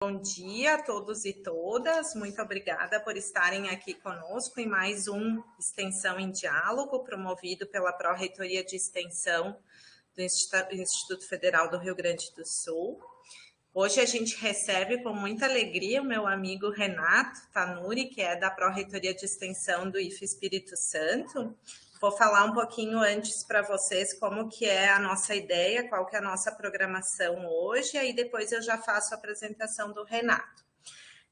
Bom dia a todos e todas, muito obrigada por estarem aqui conosco em mais um Extensão em Diálogo, promovido pela Pró-Reitoria de Extensão do Instituto Federal do Rio Grande do Sul. Hoje a gente recebe com muita alegria o meu amigo Renato Tanuri, que é da Pró-Reitoria de Extensão do IFE Espírito Santo. Vou falar um pouquinho antes para vocês como que é a nossa ideia, qual que é a nossa programação hoje, aí depois eu já faço a apresentação do Renato.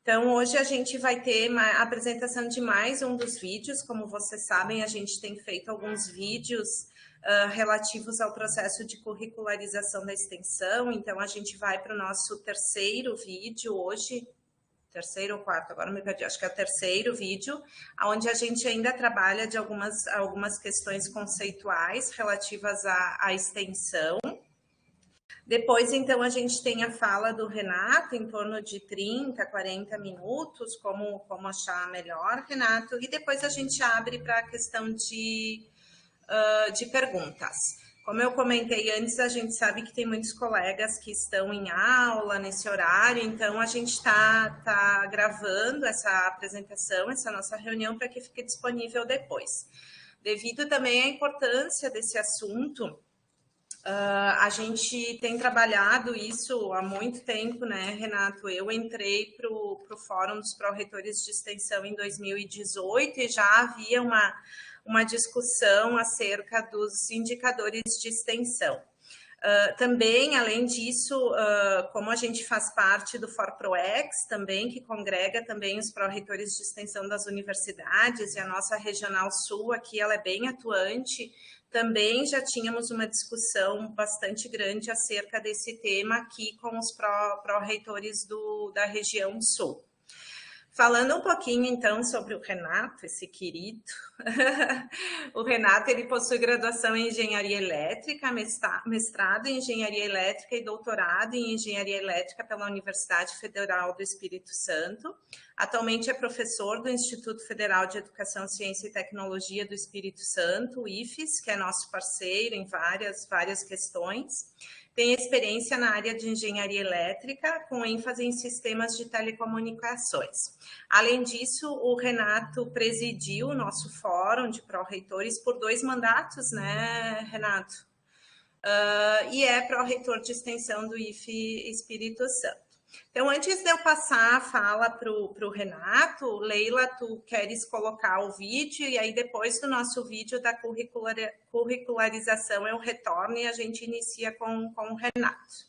Então, hoje a gente vai ter a apresentação de mais um dos vídeos. Como vocês sabem, a gente tem feito alguns vídeos relativos ao processo de curricularização da extensão. Então, a gente vai para o nosso terceiro vídeo hoje, terceiro ou quarto, agora me perdi, acho que é o terceiro vídeo, onde a gente ainda trabalha de algumas questões conceituais relativas à extensão. Depois, então, a gente tem a fala do Renato, em torno de 30, 40 minutos, como achar melhor, Renato, e depois a gente abre para a questão de perguntas. Como eu comentei antes, a gente sabe que tem muitos colegas que estão em aula nesse horário, então a gente está gravando essa apresentação, essa nossa reunião, para que fique disponível depois. Devido também à importância desse assunto, a gente tem trabalhado isso há muito tempo, né, Renato? Eu entrei para o Fórum dos Pró-Reitores de Extensão em 2018 e já havia uma discussão acerca dos indicadores de extensão. Também, além disso, como a gente faz parte do ForProEx também, que congrega também os pró-reitores de extensão das universidades, e a nossa Regional Sul aqui, ela é bem atuante, também já tínhamos uma discussão bastante grande acerca desse tema aqui com os pró-reitores da região Sul. Falando um pouquinho, então, sobre o Renato, esse querido. O Renato, ele possui graduação em Engenharia Elétrica, mestrado em Engenharia Elétrica e doutorado em Engenharia Elétrica pela Universidade Federal do Espírito Santo. Atualmente é professor do Instituto Federal de Educação, Ciência e Tecnologia do Espírito Santo, o IFES, que é nosso parceiro em várias questões. Tem experiência na área de engenharia elétrica, com ênfase em sistemas de telecomunicações. Além disso, o Renato presidiu o nosso fórum de pró-reitores por 2 mandatos, né, Renato? E é pró-reitor de extensão do IFE Espírito Santo. Então, antes de eu passar a fala para o Renato, Leila, tu queres colocar o vídeo e aí depois do nosso vídeo da curricularização eu retorno e a gente inicia com o Renato.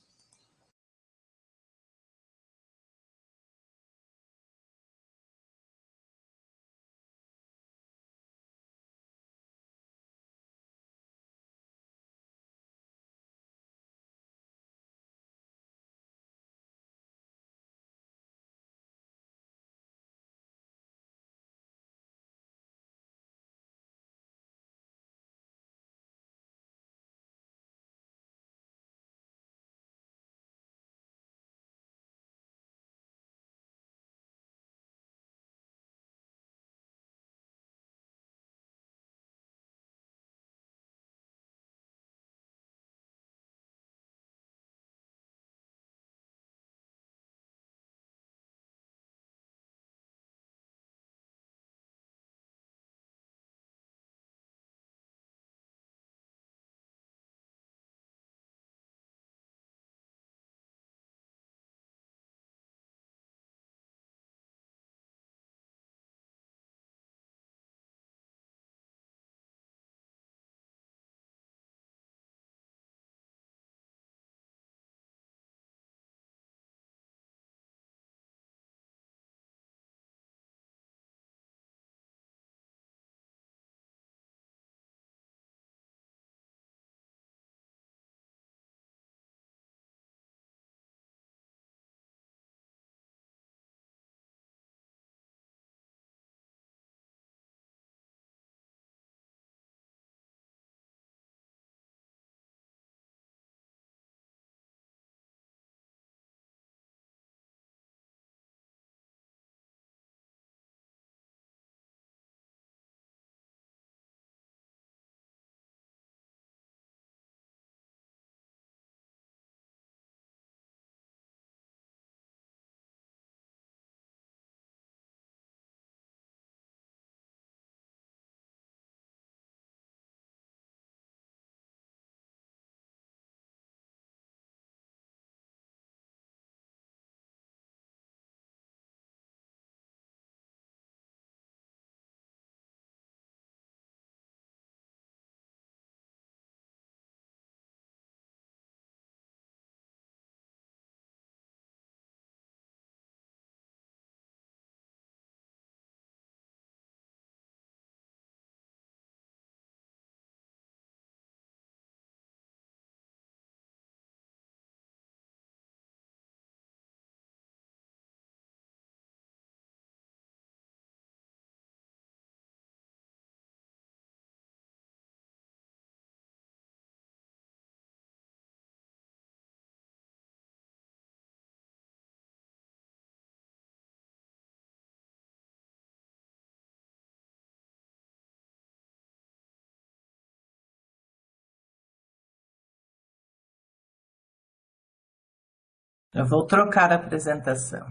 Eu vou trocar a apresentação.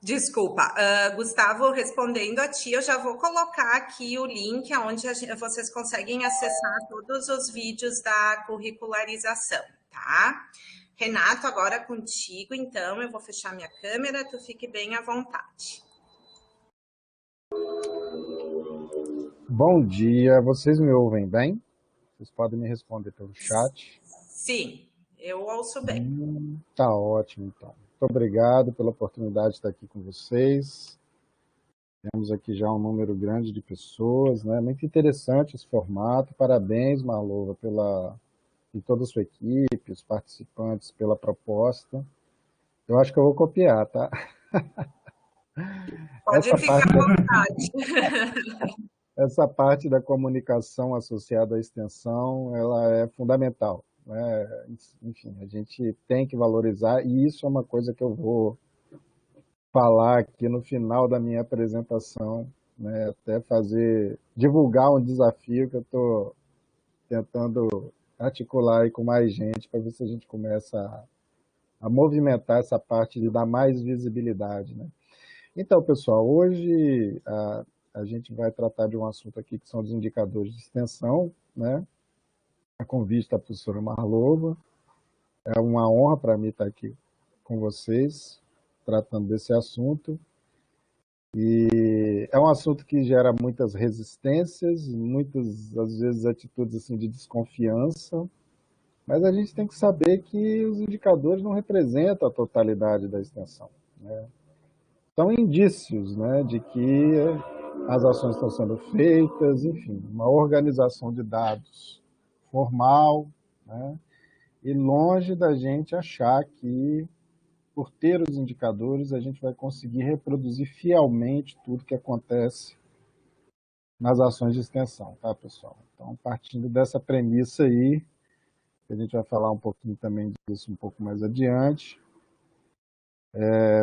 Desculpa, Gustavo, respondendo a ti, eu já vou colocar aqui o link onde vocês conseguem acessar todos os vídeos da curricularização, tá? Renato, agora contigo, então, eu vou fechar minha câmera, tu fique bem à vontade. Bom dia, vocês me ouvem bem? Vocês podem me responder pelo chat. Sim, eu ouço bem. Tá ótimo, então. Muito obrigado pela oportunidade de estar aqui com vocês. Temos aqui já um número grande de pessoas, né? Muito interessante esse formato. Parabéns, Marlova, e toda a sua equipe, os participantes, pela proposta. Eu acho que eu vou copiar, tá? Pode ficar à vontade. Essa parte da comunicação associada à extensão, ela é fundamental, né? Enfim, a gente tem que valorizar, e isso é uma coisa que eu vou falar aqui no final da minha apresentação, né? Até divulgar um desafio que eu estou tentando articular aí com mais gente, para ver se a gente começa a movimentar essa parte de dar mais visibilidade, né? Então, pessoal, hoje a gente vai tratar de um assunto aqui que são os indicadores de extensão, né? A convite da professora Marlova. É uma honra para mim estar aqui com vocês, tratando desse assunto. E é um assunto que gera muitas resistências, muitas, às vezes, atitudes assim, de desconfiança, mas a gente tem que saber que os indicadores não representam a totalidade da extensão, né? São indícios, né, de que as ações estão sendo feitas, enfim, uma organização de dados formal, né, e longe da gente achar que, por ter os indicadores, a gente vai conseguir reproduzir fielmente tudo que acontece nas ações de extensão, tá, pessoal? Então, partindo dessa premissa aí, a gente vai falar um pouquinho também disso um pouco mais adiante,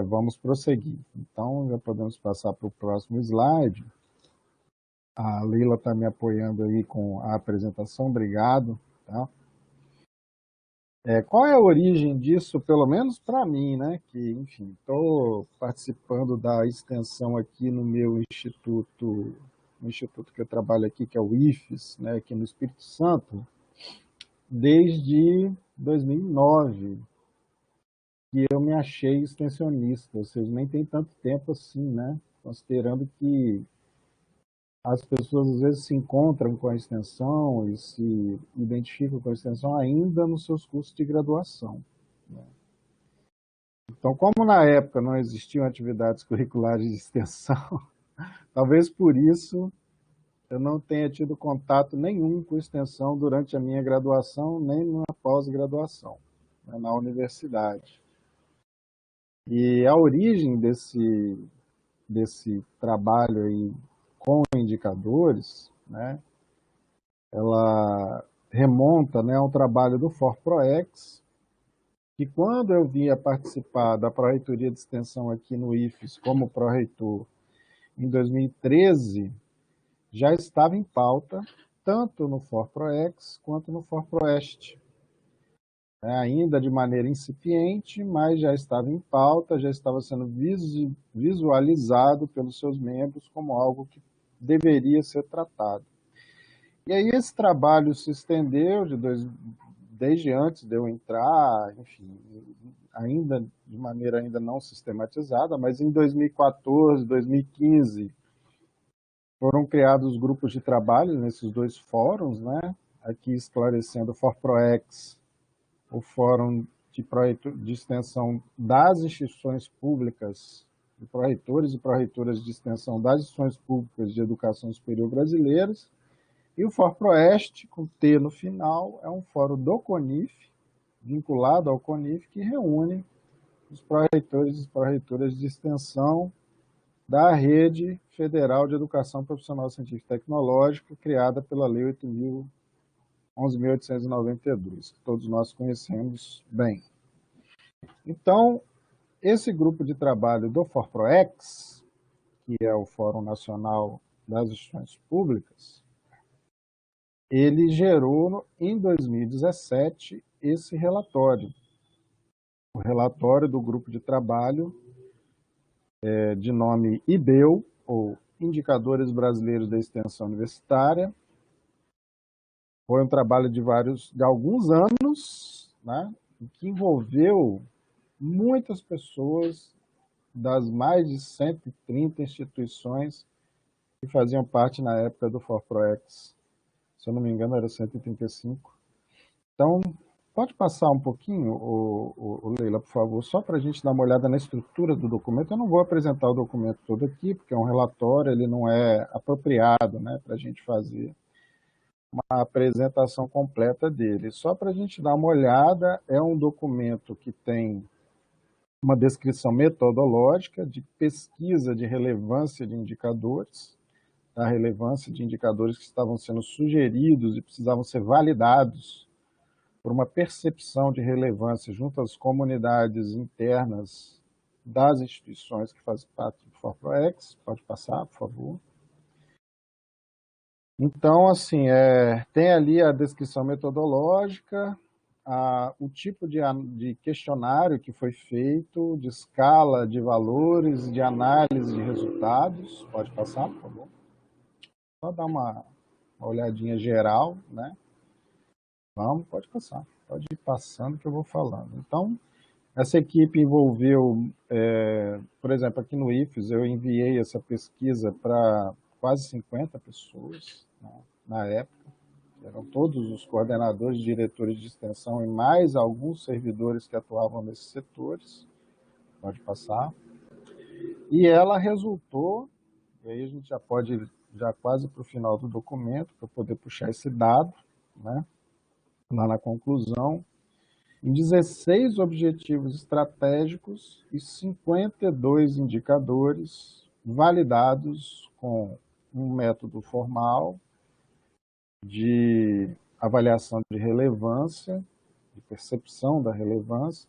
vamos prosseguir. Então, já podemos passar para o próximo slide. A Leila está me apoiando aí com a apresentação, obrigado. Tá? Qual é a origem disso, pelo menos para mim, né? Que, enfim, estou participando da extensão aqui no meu instituto, no instituto que eu trabalho aqui, que é o IFES, né? Aqui no Espírito Santo, desde 2009, que eu me achei extensionista, ou seja, nem tem tanto tempo assim, né? Considerando que as pessoas às vezes se encontram com a extensão e se identificam com a extensão ainda nos seus cursos de graduação, né? Então, como na época não existiam atividades curriculares de extensão, talvez por isso eu não tenha tido contato nenhum com extensão durante a minha graduação, nem na pós-graduação, né, na universidade. E a origem desse trabalho aí com indicadores, né, ela remonta, né, a um trabalho do ForProEx, que quando eu vinha participar da Pró-Reitoria de Extensão aqui no IFES como pró-reitor em 2013, já estava em pauta, tanto no ForProEx quanto no ForProeste. Ainda de maneira incipiente, mas já estava em pauta, já estava sendo visualizado pelos seus membros como algo que deveria ser tratado. E aí esse trabalho se estendeu desde antes de eu entrar, enfim, ainda de maneira ainda não sistematizada, mas em 2014, 2015, foram criados grupos de trabalho nesses dois fóruns, né? Aqui esclarecendo o ForProEx, o Fórum de Extensão das Instituições Públicas, de pró-reitores e pró-reitoras de extensão das instituições públicas de educação superior brasileiras, e o ForProeste, com T no final, é um fórum do CONIF, vinculado ao CONIF, que reúne os pró-reitores e pró-reitoras de extensão da Rede Federal de Educação Profissional Científica e Tecnológica, criada pela Lei 11.892, que todos nós conhecemos bem. Então, esse grupo de trabalho do ForProEx, que é o Fórum Nacional das Instituições Públicas, ele gerou, em 2017, esse relatório. O relatório do grupo de trabalho, de nome IBEU, ou Indicadores Brasileiros da Extensão Universitária. Foi um trabalho de alguns anos, né, que envolveu muitas pessoas das mais de 130 instituições que faziam parte na época do ForProEx. Se eu não me engano, era 135. Então, pode passar um pouquinho, Leila, por favor, só para a gente dar uma olhada na estrutura do documento. Eu não vou apresentar o documento todo aqui, porque é um relatório, ele não é apropriado, né, para a gente fazer uma apresentação completa dele. Só para a gente dar uma olhada, é um documento que tem uma descrição metodológica de pesquisa de relevância de indicadores, da relevância de indicadores que estavam sendo sugeridos e precisavam ser validados por uma percepção de relevância junto às comunidades internas das instituições que fazem parte do ForProEx. Pode passar, por favor. Então, assim, tem ali a descrição metodológica, o tipo de questionário que foi feito, de escala de valores, de análise de resultados. Pode passar, por favor. Só dar uma olhadinha geral, né? Vamos, pode passar. Pode ir passando que eu vou falando. Então, essa equipe envolveu, por exemplo, aqui no IFES, eu enviei essa pesquisa para quase 50 pessoas, né, na época. Eram todos os coordenadores, diretores de extensão e mais alguns servidores que atuavam nesses setores. Pode passar. E ela resultou, e aí a gente já pode ir já quase para o final do documento, para poder puxar esse dado, né, lá na conclusão, em 16 objetivos estratégicos e 52 indicadores validados com um método formal de avaliação de relevância, de percepção da relevância,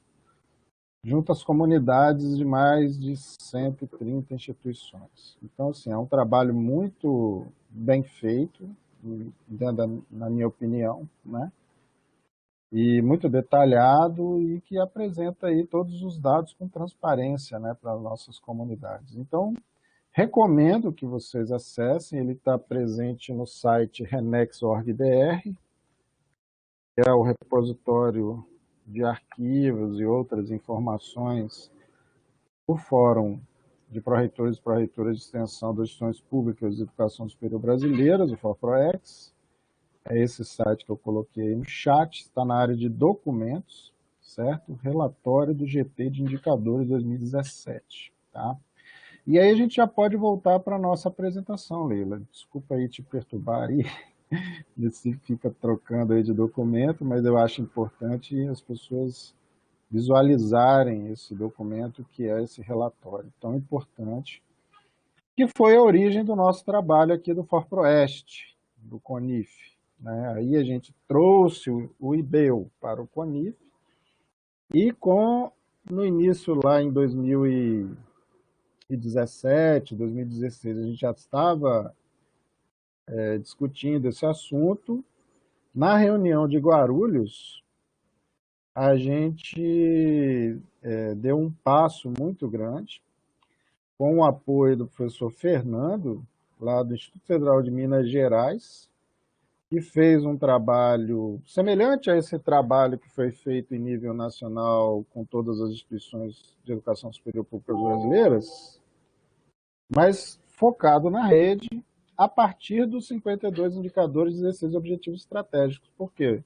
junto às comunidades de mais de 130 instituições. Então, assim, é um trabalho muito bem feito, na minha opinião, né? E muito detalhado e que apresenta aí todos os dados com transparência, né, para as nossas comunidades. Então, recomendo que vocês acessem, ele está presente no site renex.org.br, que é o repositório de arquivos e outras informações do Fórum de Pró-Reitores e Pró-Reitoras de Extensão das Instituições Públicas de Educação Superior Brasileiras, o ForProEx. É esse site que eu coloquei aí no chat, está na área de documentos, certo? Relatório do GT de Indicadores 2017, tá? E aí a gente já pode voltar para a nossa apresentação, Leila. Desculpa aí te perturbar aí, se fica trocando aí de documento, mas eu acho importante as pessoas visualizarem esse documento que é esse relatório tão importante, que foi a origem do nosso trabalho aqui do ForProEst, do CONIF. Né? Aí a gente trouxe o IBEU para o CONIF e no início lá em 2017, 2016, a gente já estava discutindo esse assunto. Na reunião de Guarulhos, a gente deu um passo muito grande, com o apoio do professor Fernando, lá do Instituto Federal de Minas Gerais, que fez um trabalho semelhante a esse trabalho que foi feito em nível nacional com todas as instituições de educação superior públicas brasileiras, mas focado na rede a partir dos 52 indicadores e 16 objetivos estratégicos. Por quê?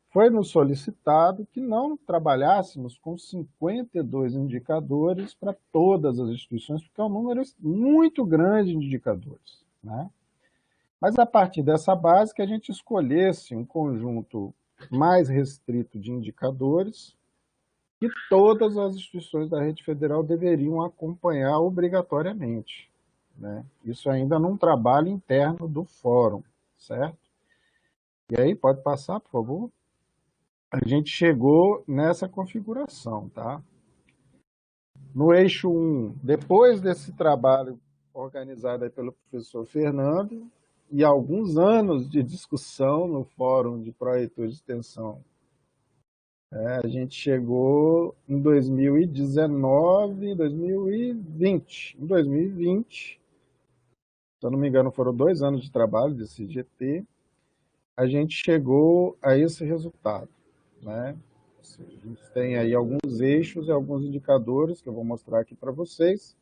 Foi nos solicitado que não trabalhássemos com 52 indicadores para todas as instituições, porque é um número muito grande de indicadores, né? Mas a partir dessa base que a gente escolhesse um conjunto mais restrito de indicadores que todas as instituições da rede federal deveriam acompanhar obrigatoriamente, né? Isso ainda num trabalho interno do fórum, certo? E aí, pode passar, por favor? A gente chegou nessa configuração, tá? No eixo 1, depois desse trabalho organizado aí pelo professor Fernando, e alguns anos de discussão no Fórum de Pró-Reitores de Extensão. A gente chegou em 2019, 2020. Em 2020, se eu não me engano, foram 2 anos de trabalho desse GT, a gente chegou a esse resultado, né? A gente tem aí alguns eixos e alguns indicadores que eu vou mostrar aqui para vocês,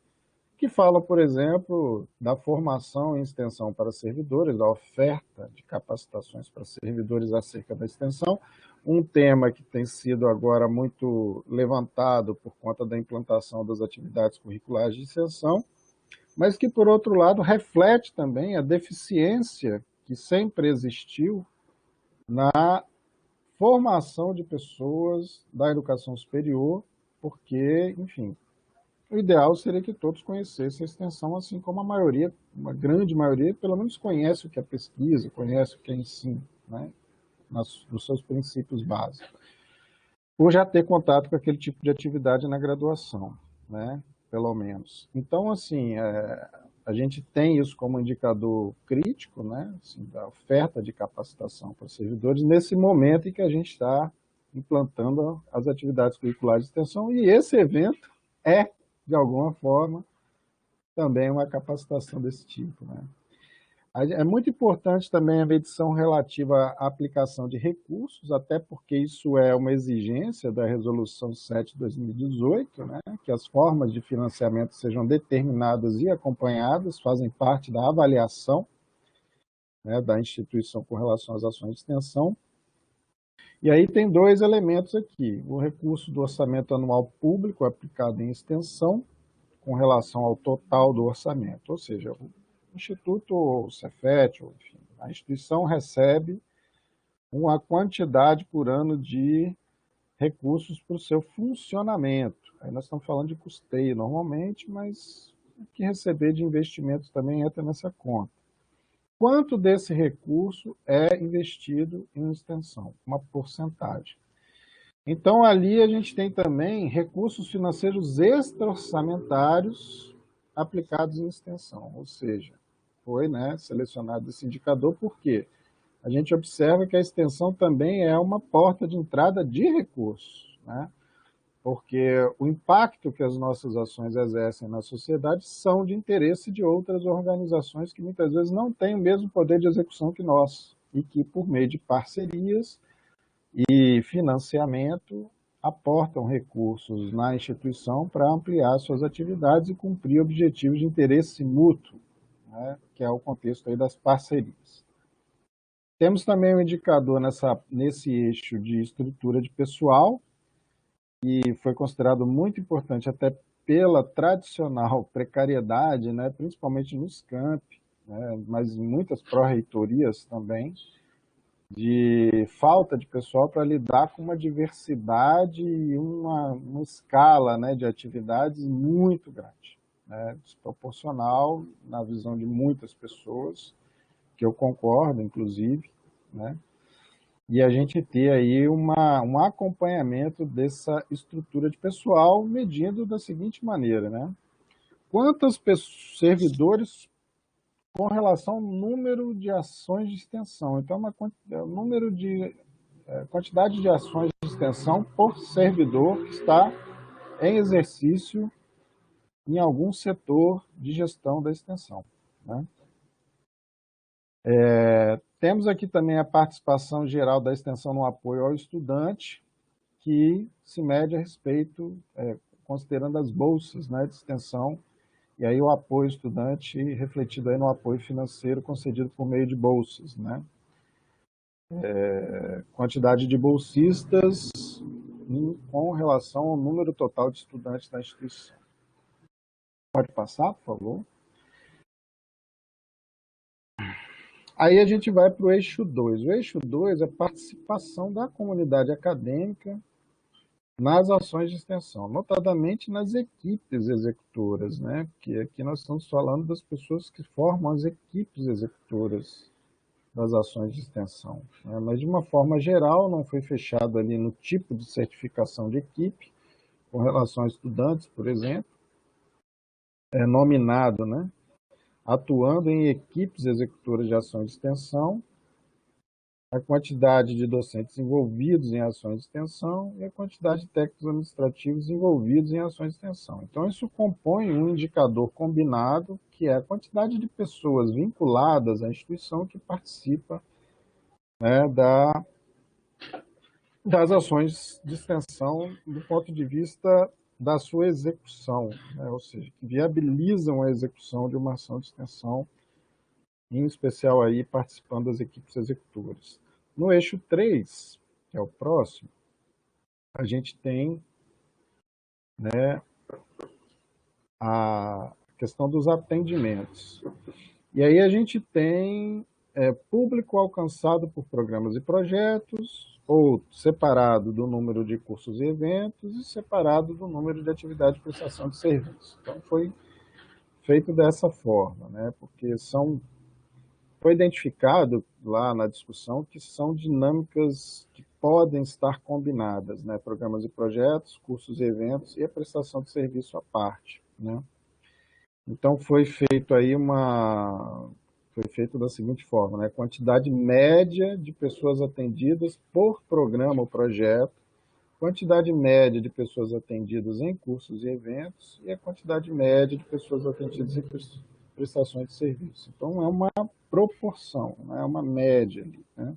que falam, por exemplo, da formação em extensão para servidores, da oferta de capacitações para servidores acerca da extensão, um tema que tem sido agora muito levantado por conta da implantação das atividades curriculares de extensão, mas que, por outro lado, reflete também a deficiência que sempre existiu na formação de pessoas da educação superior, porque, enfim, o ideal seria que todos conhecessem a extensão, assim como a maioria, uma grande maioria, pelo menos conhece o que é pesquisa, conhece o que é ensino, né, nos seus princípios básicos, por já ter contato com aquele tipo de atividade na graduação, né, pelo menos. Então, assim, a gente tem isso como indicador crítico, né, assim, da oferta de capacitação para servidores nesse momento em que a gente está implantando as atividades curriculares de extensão, e esse evento é, de alguma forma, também uma capacitação desse tipo, né. É muito importante também a medição relativa à aplicação de recursos, até porque isso é uma exigência da Resolução 7 de 2018, né, que as formas de financiamento sejam determinadas e acompanhadas, fazem parte da avaliação, né, da instituição com relação às ações de extensão. E aí tem 2 elementos aqui: o recurso do orçamento anual público aplicado em extensão com relação ao total do orçamento, ou seja, o Instituto, o Cefet, enfim, a instituição recebe uma quantidade por ano de recursos para o seu funcionamento. Aí nós estamos falando de custeio normalmente, mas o que receber de investimentos também entra nessa conta. Quanto desse recurso é investido em extensão? Uma porcentagem. Então, ali a gente tem também recursos financeiros extra-orçamentários aplicados em extensão, ou seja, foi, né, selecionado esse indicador porque a gente observa que a extensão também é uma porta de entrada de recursos, né? Porque o impacto que as nossas ações exercem na sociedade são de interesse de outras organizações que muitas vezes não têm o mesmo poder de execução que nós e que, por meio de parcerias e financiamento, aportam recursos na instituição para ampliar suas atividades e cumprir objetivos de interesse mútuo, né, que é o contexto aí das parcerias. Temos também um indicador nesse eixo de estrutura de pessoal, que foi considerado muito importante até pela tradicional precariedade, né, principalmente nos campi, né, mas em muitas pró-reitorias também, de falta de pessoal para lidar com uma diversidade e uma escala, né, de atividades muito grande, né, desproporcional na visão de muitas pessoas, que eu concordo, inclusive, né, e a gente ter aí um acompanhamento dessa estrutura de pessoal medindo da seguinte maneira, né, quantos servidores com relação ao número de ações de extensão. Então, o número de quantidade de ações de extensão por servidor que está em exercício em algum setor de gestão da extensão, né? Temos aqui também a participação geral da extensão no apoio ao estudante, que se mede a respeito, considerando as bolsas, né, de extensão, e aí o apoio estudante refletido aí no apoio financeiro concedido por meio de bolsas, né? Quantidade de bolsistas com relação ao número total de estudantes da instituição. Pode passar, por favor? Aí a gente vai para o eixo 2. O eixo 2 é a participação da comunidade acadêmica nas ações de extensão, notadamente nas equipes executoras, né? Porque aqui nós estamos falando das pessoas que formam as equipes executoras das ações de extensão, né? Mas de uma forma geral não foi fechado ali no tipo de certificação de equipe, com relação a estudantes, por exemplo, é nominado, né, atuando em equipes executoras de ações de extensão, a quantidade de docentes envolvidos em ações de extensão e a quantidade de técnicos administrativos envolvidos em ações de extensão. Então, isso compõe um indicador combinado, que é a quantidade de pessoas vinculadas à instituição que participa, né, das ações de extensão do ponto de vista da sua execução, né, ou seja, que viabilizam a execução de uma ação de extensão, em especial aí participando das equipes executoras. No eixo 3, que é o próximo, a gente tem, né, a questão dos atendimentos. E aí a gente tem público alcançado por programas e projetos, ou separado do número de cursos e eventos, e separado do número de atividade de prestação de serviço. Então, foi feito dessa forma, né, porque foi identificado lá na discussão que são dinâmicas que podem estar combinadas, né? Programas e projetos, cursos e eventos e a prestação de serviço à parte, né? Então foi feito da seguinte forma, né? Quantidade média de pessoas atendidas por programa ou projeto, quantidade média de pessoas atendidas em cursos e eventos e a quantidade média de pessoas atendidas em prestações de serviço. Então, é uma proporção, não é uma média, né?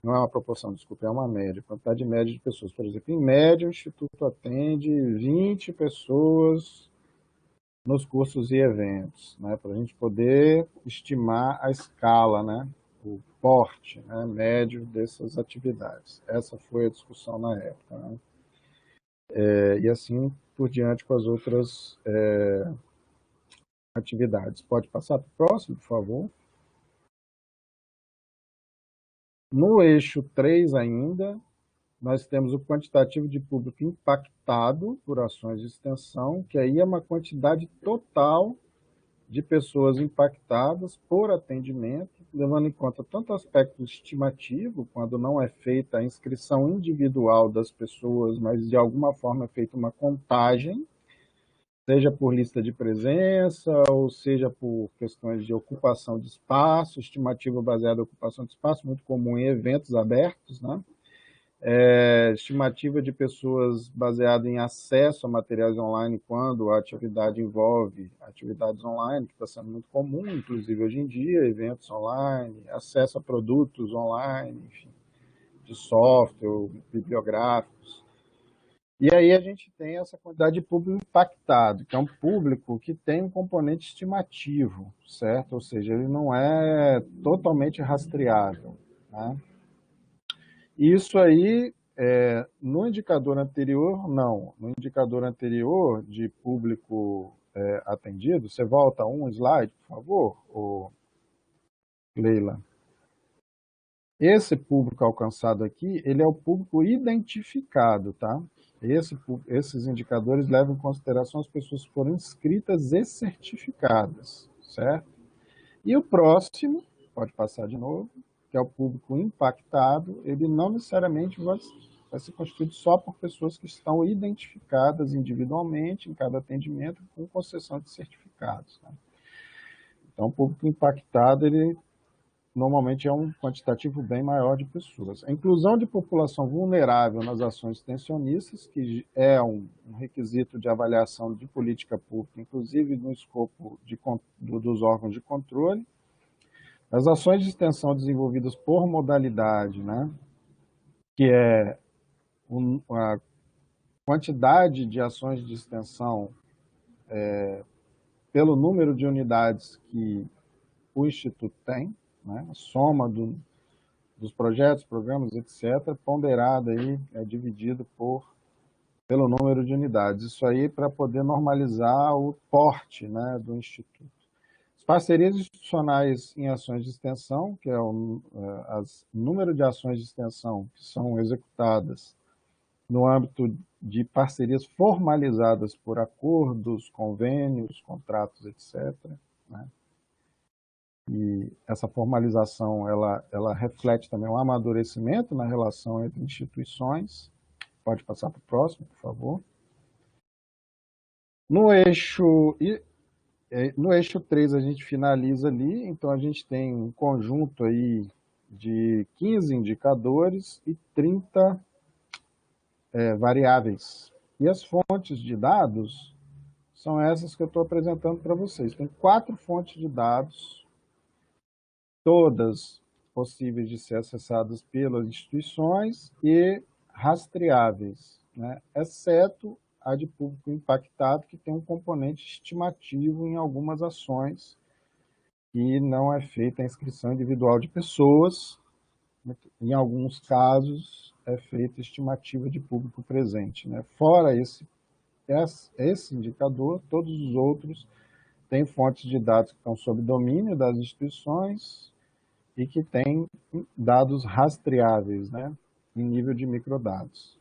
Não é uma proporção, desculpa, é uma média, quantidade média de pessoas. Por exemplo, em média, o Instituto atende 20 pessoas nos cursos e eventos, né? Para a gente poder estimar a escala, né? O porte, né, médio dessas atividades. Essa foi a discussão na época, né? E assim por diante com as outras atividades. Pode passar para o próximo, por favor. No eixo 3 ainda, nós temos o quantitativo de público impactado por ações de extensão, que aí é uma quantidade total de pessoas impactadas por atendimento, levando em conta tanto o aspecto estimativo, quando não é feita a inscrição individual das pessoas, mas de alguma forma é feita uma contagem, seja por lista de presença, ou seja por questões de ocupação de espaço, estimativa baseada em ocupação de espaço, muito comum em eventos abertos, né? Estimativa de pessoas baseada em acesso a materiais online quando a atividade envolve atividades online, que está sendo muito comum, inclusive hoje em dia, eventos online, acesso a produtos online, enfim, de software, bibliográficos. E aí a gente tem essa quantidade de público impactado, que é um público que tem um componente estimativo, certo? Ou seja, ele não é totalmente rastreável, né? Isso aí, no indicador anterior, não. No indicador anterior de público atendido, você volta um slide, por favor, Leila. Esse público alcançado aqui, ele é o público identificado, tá? Esses indicadores levam em consideração as pessoas que foram inscritas e certificadas, certo? E o próximo, pode passar de novo, que é o público impactado, ele não necessariamente vai ser constituído só por pessoas que estão identificadas individualmente em cada atendimento com concessão de certificados, né? Então, o público impactado, ele normalmente é um quantitativo bem maior de pessoas. A inclusão de população vulnerável nas ações extensionistas, que é um requisito de avaliação de política pública, inclusive no escopo dos órgãos de controle. As ações de extensão desenvolvidas por modalidade, né, que é a quantidade de ações de extensão pelo número de unidades que o Instituto tem, né, a soma dos projetos, programas, etc., ponderada aí, dividido pelo número de unidades. Isso aí para poder normalizar o porte, né, do Instituto. As parcerias institucionais em ações de extensão, que é o número de ações de extensão que são executadas no âmbito de parcerias formalizadas por acordos, convênios, contratos, etc., né? E essa formalização, ela reflete também um amadurecimento na relação entre instituições. Pode passar para o próximo, por favor. No eixo No eixo 3 a gente finaliza ali, então a gente tem um conjunto aí de 15 indicadores e 30 variáveis. E as fontes de dados são essas que eu estou apresentando para vocês. Tem 4 fontes de dados, todas possíveis de ser acessadas pelas instituições e rastreáveis, né? Exceto a de público impactado, que tem um componente estimativo em algumas ações e não é feita a inscrição individual de pessoas. Em alguns casos, é feita estimativa de público presente, né? Fora esse indicador, todos os outros têm fontes de dados que estão sob domínio das instituições e que têm dados rastreáveis, né, em nível de microdados.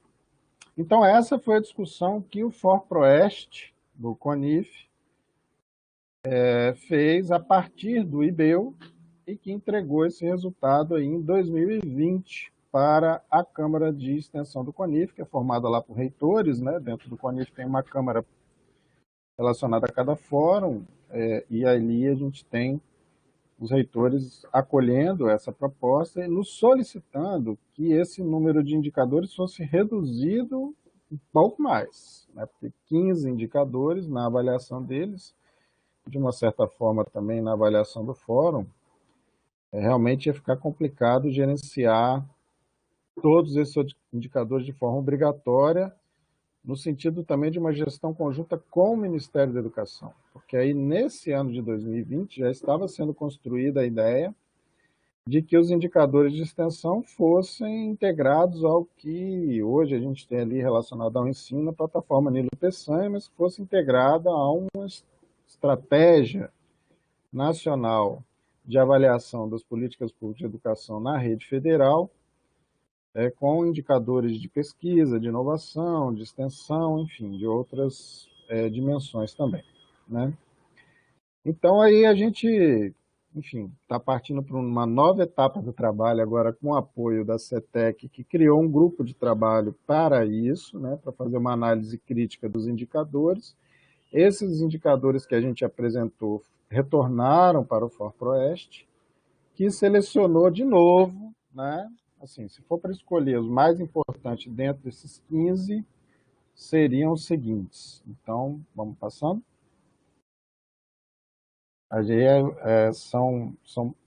Então, essa foi a discussão que o FORPROEST, do CONIF, fez a partir do IBEU e que entregou esse resultado aí em 2020 para a Câmara de Extensão do CONIF, que é formada lá por reitores, né? Dentro do CONIF tem uma Câmara relacionada a cada fórum, e ali a gente tem os reitores acolhendo essa proposta e nos solicitando que esse número de indicadores fosse reduzido um pouco mais, né? Porque 15 indicadores na avaliação deles, de uma certa forma também na avaliação do fórum, realmente ia ficar complicado gerenciar todos esses indicadores de forma obrigatória, no sentido também de uma gestão conjunta com o Ministério da Educação. Porque aí, nesse ano de 2020, já estava sendo construída a ideia de que os indicadores de extensão fossem integrados ao que hoje a gente tem ali relacionado ao ensino, a plataforma Nilo Peçanha, mas que fosse integrada a uma estratégia nacional de avaliação das políticas públicas de educação na rede federal, com indicadores de pesquisa, de inovação, de extensão, enfim, de outras dimensões também, né? Então aí a gente, enfim, está partindo para uma nova etapa do trabalho agora com o apoio da CETEC, que criou um grupo de trabalho para isso, né, para fazer uma análise crítica dos indicadores. Esses indicadores que a gente apresentou retornaram para o FORPROEST, que selecionou de novo, né? Assim, se for para escolher os mais importantes dentro desses 15, seriam os seguintes. Então, vamos passando.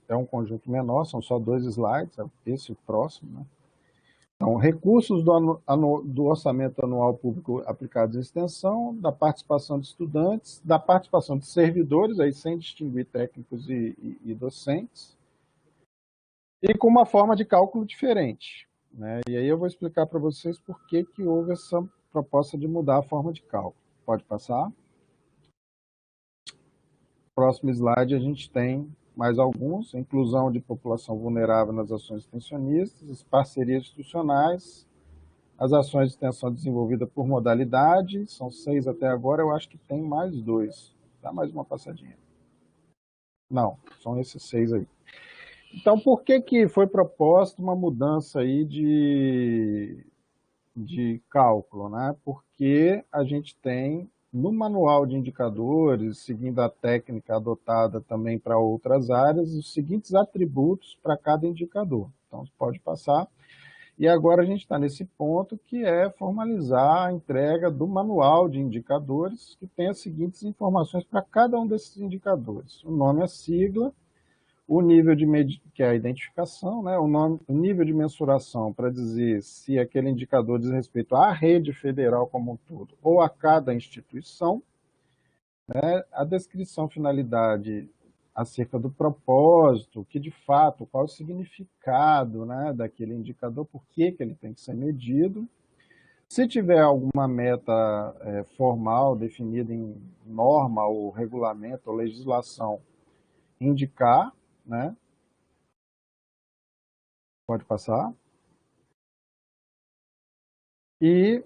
É um conjunto menor, são só 2 slides, esse e o próximo, né? Então, recursos do orçamento anual público aplicados em extensão, da participação de estudantes, da participação de servidores, aí sem distinguir técnicos e docentes, e com uma forma de cálculo diferente, né? E aí eu vou explicar para vocês por que houve essa proposta de mudar a forma de cálculo. Pode passar. Próximo slide a gente tem mais alguns: inclusão de população vulnerável nas ações extensionistas, as parcerias institucionais, as ações de extensão desenvolvidas por modalidade, são 6 até agora, eu acho que tem mais 2. Dá mais uma passadinha. Não, são esses 6 aí. Então, por que foi proposta uma mudança aí de cálculo, né? Porque a gente tem no manual de indicadores, seguindo a técnica adotada também para outras áreas, os seguintes atributos para cada indicador. Então, pode passar. E agora a gente está nesse ponto que é formalizar a entrega do manual de indicadores, que tem as seguintes informações para cada um desses indicadores: o nome, a sigla, o nível que é a identificação, né? O nível de mensuração para dizer se aquele indicador diz respeito à rede federal como um todo ou a cada instituição, né? A descrição, finalidade acerca do propósito, que de fato, qual o significado, né, daquele indicador, por que ele tem que ser medido. Se tiver alguma meta formal definida em norma ou regulamento ou legislação, indicar, né? Pode passar. E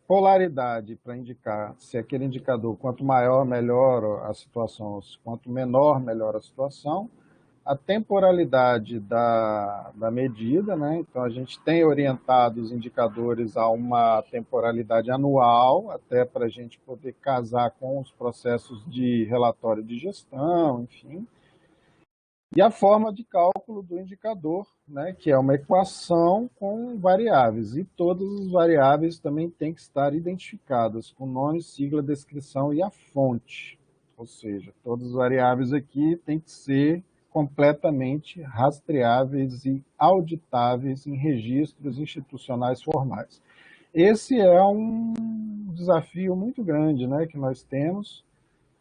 polaridade para indicar se aquele indicador, quanto maior, melhor a situação, quanto menor, melhor a situação. a temporalidade da medida, né? Então, a gente tem orientado os indicadores a uma temporalidade anual, até para a gente poder casar com os processos de relatório de gestão, enfim. E a forma de cálculo do indicador, né, que é uma equação com variáveis. E todas as variáveis também têm que estar identificadas com nome, sigla, descrição e a fonte. Ou seja, todas as variáveis aqui têm que ser completamente rastreáveis e auditáveis em registros institucionais formais. Esse é um desafio muito grande, né, que nós temos,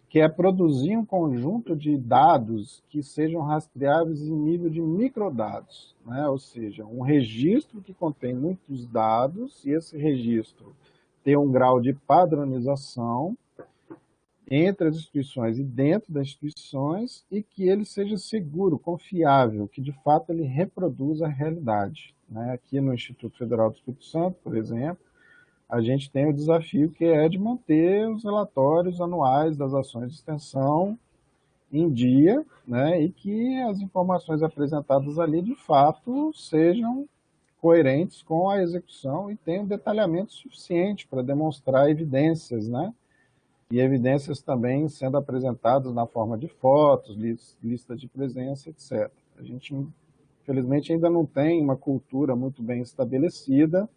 que é produzir um conjunto de dados que sejam rastreáveis em nível de microdados, né? Ou seja, um registro que contém muitos dados e esse registro tem um grau de padronização entre as instituições e dentro das instituições e que ele seja seguro, confiável, que de fato ele reproduza a realidade, né? Aqui no Instituto Federal do Espírito Santo, por exemplo, a gente tem o desafio que é de manter os relatórios anuais das ações de extensão em dia, né, e que as informações apresentadas ali, de fato, sejam coerentes com a execução e tenham detalhamento suficiente para demonstrar evidências, né, e evidências também sendo apresentadas na forma de fotos, lista de presença, etc. A gente, infelizmente, ainda não tem uma cultura muito bem estabelecida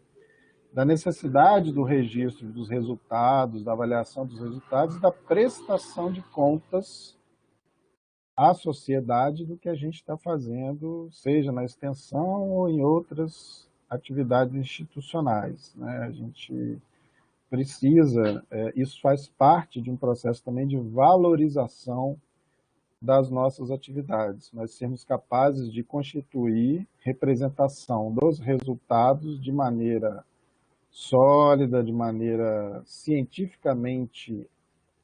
da necessidade do registro dos resultados, da avaliação dos resultados, da prestação de contas à sociedade do que a gente está fazendo, seja na extensão ou em outras atividades institucionais, né? A gente precisa, isso faz parte de um processo também de valorização das nossas atividades, nós sermos capazes de constituir representação dos resultados de maneira sólida, de maneira cientificamente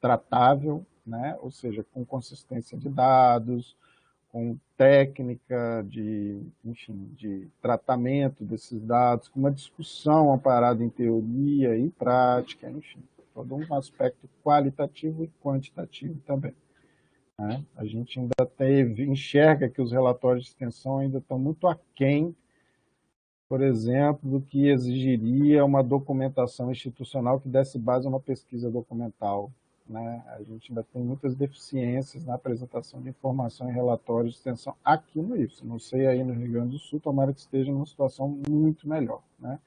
tratável, né? Ou seja, com consistência de dados, com técnica de, enfim, de tratamento desses dados, com uma discussão amparada em teoria e prática, enfim, todo um aspecto qualitativo e quantitativo também, né? A gente ainda enxerga que os relatórios de extensão ainda estão muito aquém, por exemplo, do que exigiria uma documentação institucional que desse base a uma pesquisa documental, né? A gente ainda tem muitas deficiências na apresentação de informação em relatórios de extensão aqui no IFES. Não sei aí no Rio Grande do Sul, tomara que esteja numa situação muito melhor, né?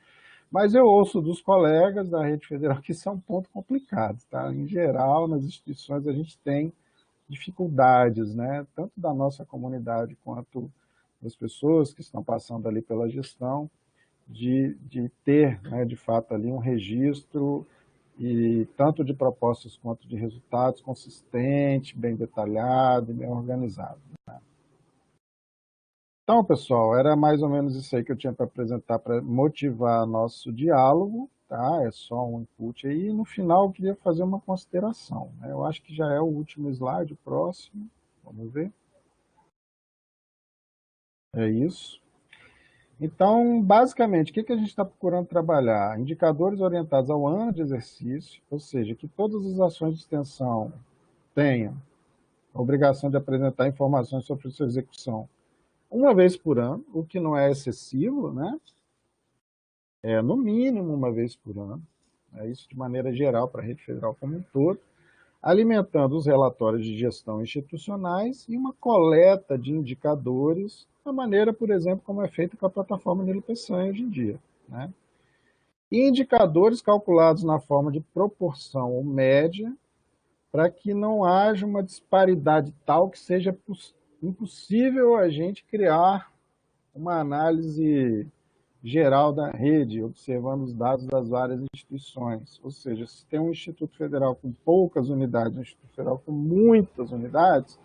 Mas eu ouço dos colegas da rede federal que isso é um ponto complicado, tá? Em geral, nas instituições a gente tem dificuldades, né? Tanto da nossa comunidade quanto das pessoas que estão passando ali pela gestão, de ter, né, de fato, ali um registro, e tanto de propostas quanto de resultados, consistente, bem detalhado e bem organizado, né? Então, pessoal, era mais ou menos isso aí que eu tinha para apresentar, para motivar nosso diálogo, tá? É só um input aí. E no final, eu queria fazer uma consideração, né? Eu acho que já é o último slide, o próximo. Vamos ver. É isso. Então, basicamente, o que a gente está procurando trabalhar? Indicadores orientados ao ano de exercício, ou seja, que todas as ações de extensão tenham a obrigação de apresentar informações sobre sua execução uma vez por ano, o que não é excessivo, né? É no mínimo uma vez por ano, é isso de maneira geral para a rede federal como um todo, alimentando os relatórios de gestão institucionais e uma coleta de indicadores, da maneira, por exemplo, como é feito com a plataforma Nilo Peçanha hoje em dia, né? E indicadores calculados na forma de proporção ou média, para que não haja uma disparidade tal que seja impossível a gente criar uma análise geral da rede, observando os dados das várias instituições. Ou seja, se tem um Instituto Federal com poucas unidades, um Instituto Federal com muitas unidades,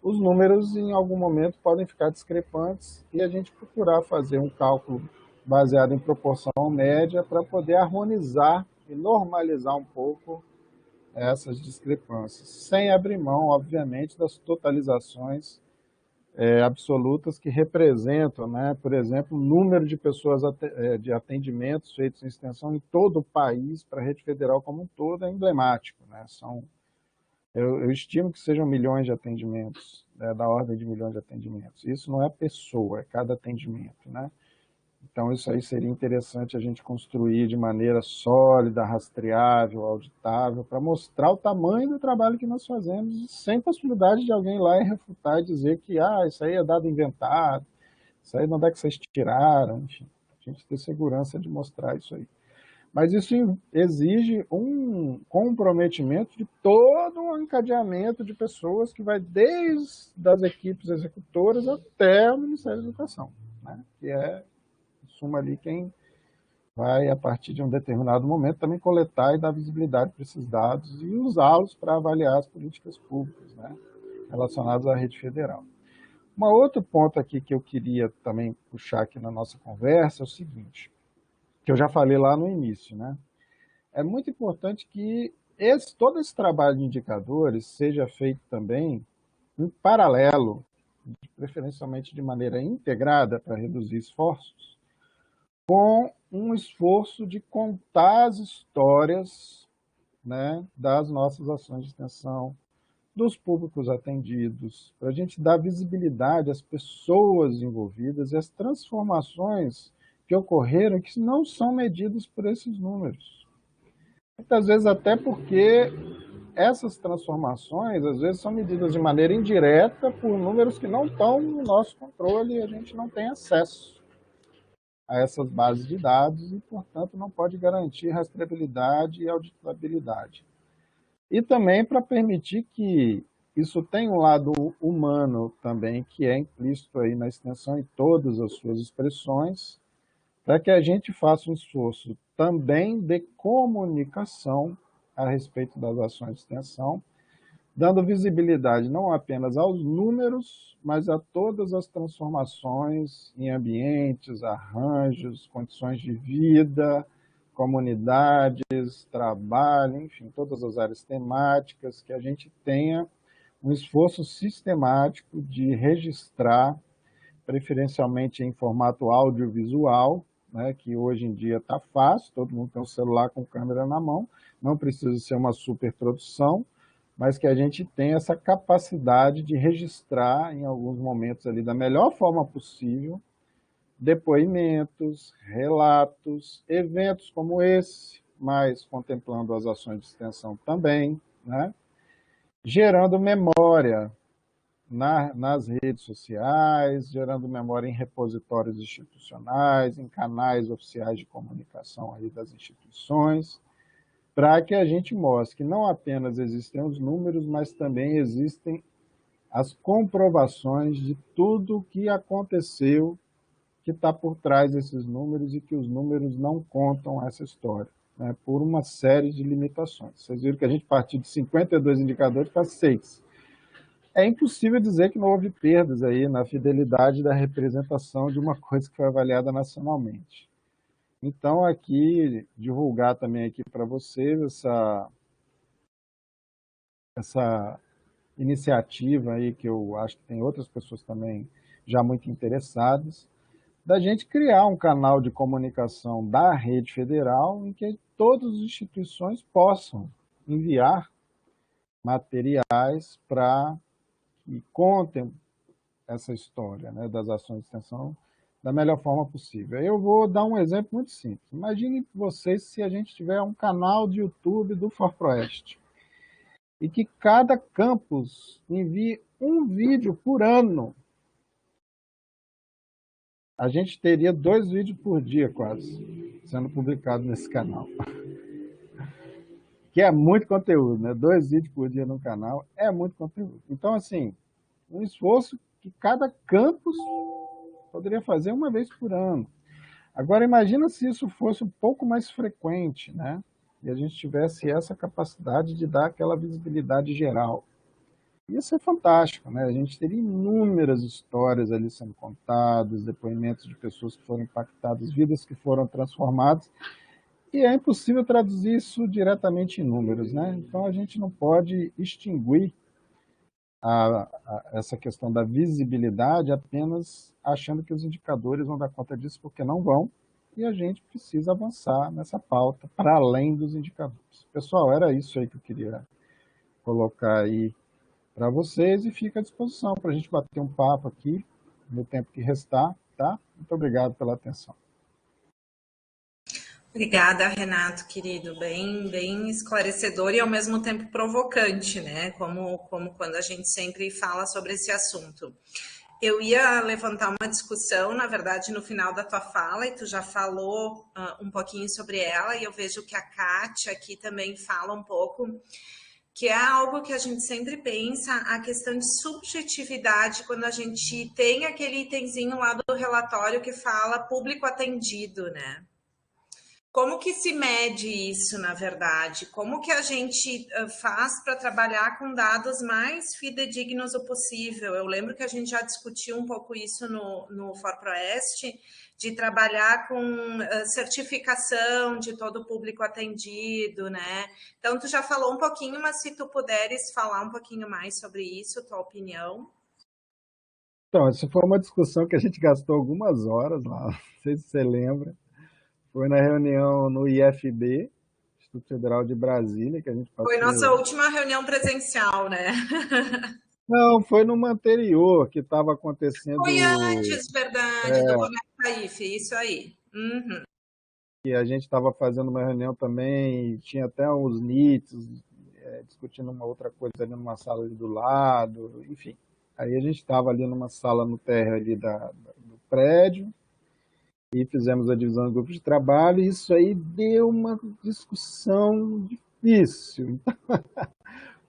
os números em algum momento podem ficar discrepantes e a gente procurar fazer um cálculo baseado em proporção média para poder harmonizar e normalizar um pouco essas discrepâncias, sem abrir mão, obviamente, das totalizações absolutas que representam, né, por exemplo, o número de pessoas de atendimentos feitos em extensão em todo o país, para a rede federal como um todo, é emblemático, né? São Eu estimo que sejam milhões de atendimentos, né, da ordem de milhões de atendimentos. Isso não é pessoa, é cada atendimento, né? Então, isso aí seria interessante a gente construir de maneira sólida, rastreável, auditável, para mostrar o tamanho do trabalho que nós fazemos, sem possibilidade de alguém ir lá e refutar e dizer que isso aí é dado inventado, isso aí não é que vocês tiraram, enfim. A gente ter segurança de mostrar isso aí. Mas isso exige um comprometimento de todo um encadeamento de pessoas que vai desde as equipes executoras até o Ministério da Educação, né? Que é, em suma, ali quem vai, a partir de um determinado momento, também coletar e dar visibilidade para esses dados e usá-los para avaliar as políticas públicas, né, relacionadas à rede federal. Um outro ponto aqui que eu queria também puxar aqui na nossa conversa é o seguinte, que eu já falei lá no início, né? É muito importante que todo esse trabalho de indicadores seja feito também em paralelo, preferencialmente de maneira integrada para reduzir esforços, com um esforço de contar as histórias, né, das nossas ações de extensão, dos públicos atendidos, para a gente dar visibilidade às pessoas envolvidas e às transformações que ocorreram que não são medidas por esses números. Muitas vezes até porque essas transformações, às vezes, são medidas de maneira indireta por números que não estão no nosso controle e a gente não tem acesso a essas bases de dados e, portanto, não pode garantir rastreabilidade e auditabilidade. E também para permitir que isso tenha um lado humano também, que é implícito aí na extensão em todas as suas expressões, para que a gente faça um esforço também de comunicação a respeito das ações de extensão, dando visibilidade não apenas aos números, mas a todas as transformações em ambientes, arranjos, condições de vida, comunidades, trabalho, enfim, todas as áreas temáticas, que a gente tenha um esforço sistemático de registrar, preferencialmente em formato audiovisual, né, que hoje em dia está fácil, todo mundo tem um celular com câmera na mão, não precisa ser uma superprodução, mas que a gente tem essa capacidade de registrar em alguns momentos ali da melhor forma possível depoimentos, relatos, eventos como esse, mas contemplando as ações de extensão também, né? Gerando memória nas redes sociais, gerando memória em repositórios institucionais, em canais oficiais de comunicação aí das instituições, para que a gente mostre que não apenas existem os números, mas também existem as comprovações de tudo o que aconteceu que está por trás desses números e que os números não contam essa história, né, por uma série de limitações. Vocês viram que a gente partiu de 52 indicadores para 6. É impossível dizer que não houve perdas aí na fidelidade da representação de uma coisa que foi avaliada nacionalmente. Então, aqui, divulgar também aqui para vocês essa iniciativa aí, que eu acho que tem outras pessoas também já muito interessadas, da gente criar um canal de comunicação da rede federal em que todas as instituições possam enviar materiais para que contem essa história, né, das ações de extensão da melhor forma possível. Eu vou dar um exemplo muito simples. Imagine vocês se a gente tiver um canal de YouTube do ForProeste e que cada campus envie um vídeo por ano. A gente teria 2 vídeos por dia, quase, sendo publicado nesse canal. Que é muito conteúdo, né? 2 vídeos por dia no canal é muito conteúdo. Então, assim, um esforço que cada campus poderia fazer uma vez por ano. Agora, imagina se isso fosse um pouco mais frequente, né? E a gente tivesse essa capacidade de dar aquela visibilidade geral. Isso é fantástico, né? A gente teria inúmeras histórias ali sendo contadas, depoimentos de pessoas que foram impactadas, vidas que foram transformadas, e é impossível traduzir isso diretamente em números, né? Então a gente não pode extinguir essa questão da visibilidade apenas achando que os indicadores vão dar conta disso, porque não vão, e a gente precisa avançar nessa pauta para além dos indicadores. Pessoal, era isso aí que eu queria colocar aí para vocês e fica à disposição para a gente bater um papo aqui no tempo que restar, tá? Muito obrigado pela atenção. Obrigada, Renato, querido, bem esclarecedor e ao mesmo tempo provocante, né? Como quando a gente sempre fala sobre esse assunto. Eu ia levantar uma discussão, na verdade, no final da tua fala, e tu já falou um pouquinho sobre ela, e eu vejo que a Kátia aqui também fala um pouco, que é algo que a gente sempre pensa, a questão de subjetividade, quando a gente tem aquele itemzinho lá do relatório que fala público atendido, né? Como que se mede isso, na verdade? Como que a gente faz para trabalhar com dados mais fidedignos o possível? Eu lembro que a gente já discutiu um pouco isso no ForProest, de trabalhar com certificação de todo o público atendido, né? Então, tu já falou um pouquinho, mas se tu puderes falar um pouquinho mais sobre isso, tua opinião. Então, essa foi uma discussão que a gente gastou algumas horas lá, não sei se você lembra. Foi na reunião no IFB, Instituto Federal de Brasília, que a gente Foi nossa passou. última reunião presencial, né? Não, foi numa anterior que estava Foi acontecendo, antes, verdade, do Boneco Taífe, isso aí. Uhum. que a gente estava fazendo uma reunião também, tinha até os NITs, discutindo uma outra coisa ali numa sala ali do lado, enfim. Aí a gente estava ali numa sala no térreo ali do prédio e fizemos a divisão de grupos de trabalho e isso aí deu uma discussão difícil.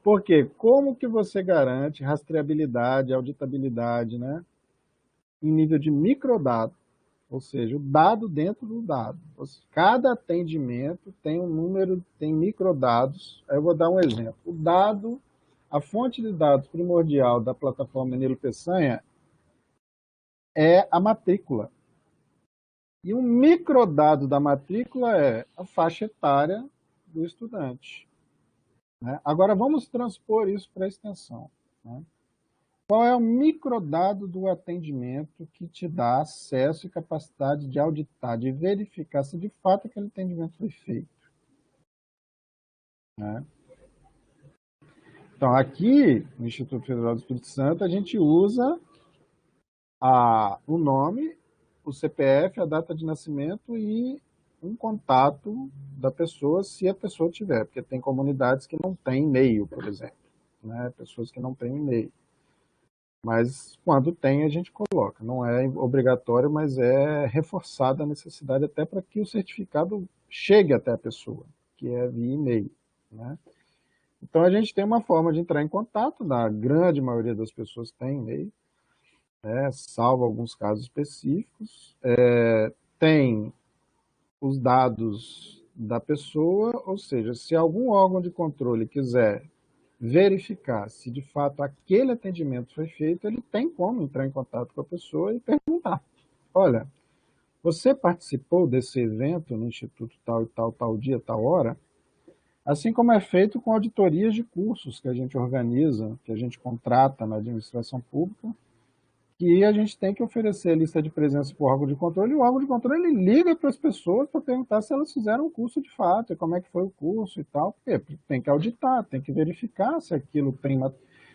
Por quê? Como que você garante rastreabilidade, auditabilidade, né, em nível de microdado? Ou seja, o dado dentro do dado. Cada atendimento tem um número, tem microdados. Eu vou dar um exemplo. O dado, a fonte de dados primordial da plataforma Nilo Peçanha é a matrícula. E um microdado da matrícula é a faixa etária do estudante. Né? Agora, vamos transpor isso para a extensão. Né? Qual é o microdado do atendimento que te dá acesso e capacidade de auditar, de verificar se de fato aquele atendimento foi feito? Né? Então, aqui no Instituto Federal do Espírito Santo, a gente usa o nome, o CPF, a data de nascimento e um contato da pessoa, se a pessoa tiver, porque tem comunidades que não têm e-mail, por exemplo, né? Pessoas que não têm e-mail. Mas quando tem, a gente coloca. Não é obrigatório, mas é reforçada a necessidade até para que o certificado chegue até a pessoa, que é via e-mail. Né? Então, a gente tem uma forma de entrar em contato, na grande maioria das pessoas tem e-mail, né? Salvo alguns casos específicos. Tem os dados da pessoa, ou seja, se algum órgão de controle quiser verificar se de fato aquele atendimento foi feito, ele tem como entrar em contato com a pessoa e perguntar: olha, você participou desse evento no Instituto tal e tal, tal dia, tal hora? Assim como é feito com auditorias de cursos que a gente organiza, que a gente contrata na administração pública, que a gente tem que oferecer a lista de presença para o órgão de controle, e o órgão de controle ele liga para as pessoas para perguntar se elas fizeram o curso de fato, e como é que foi o curso e tal, porque tem que auditar, tem que verificar se aquilo tem,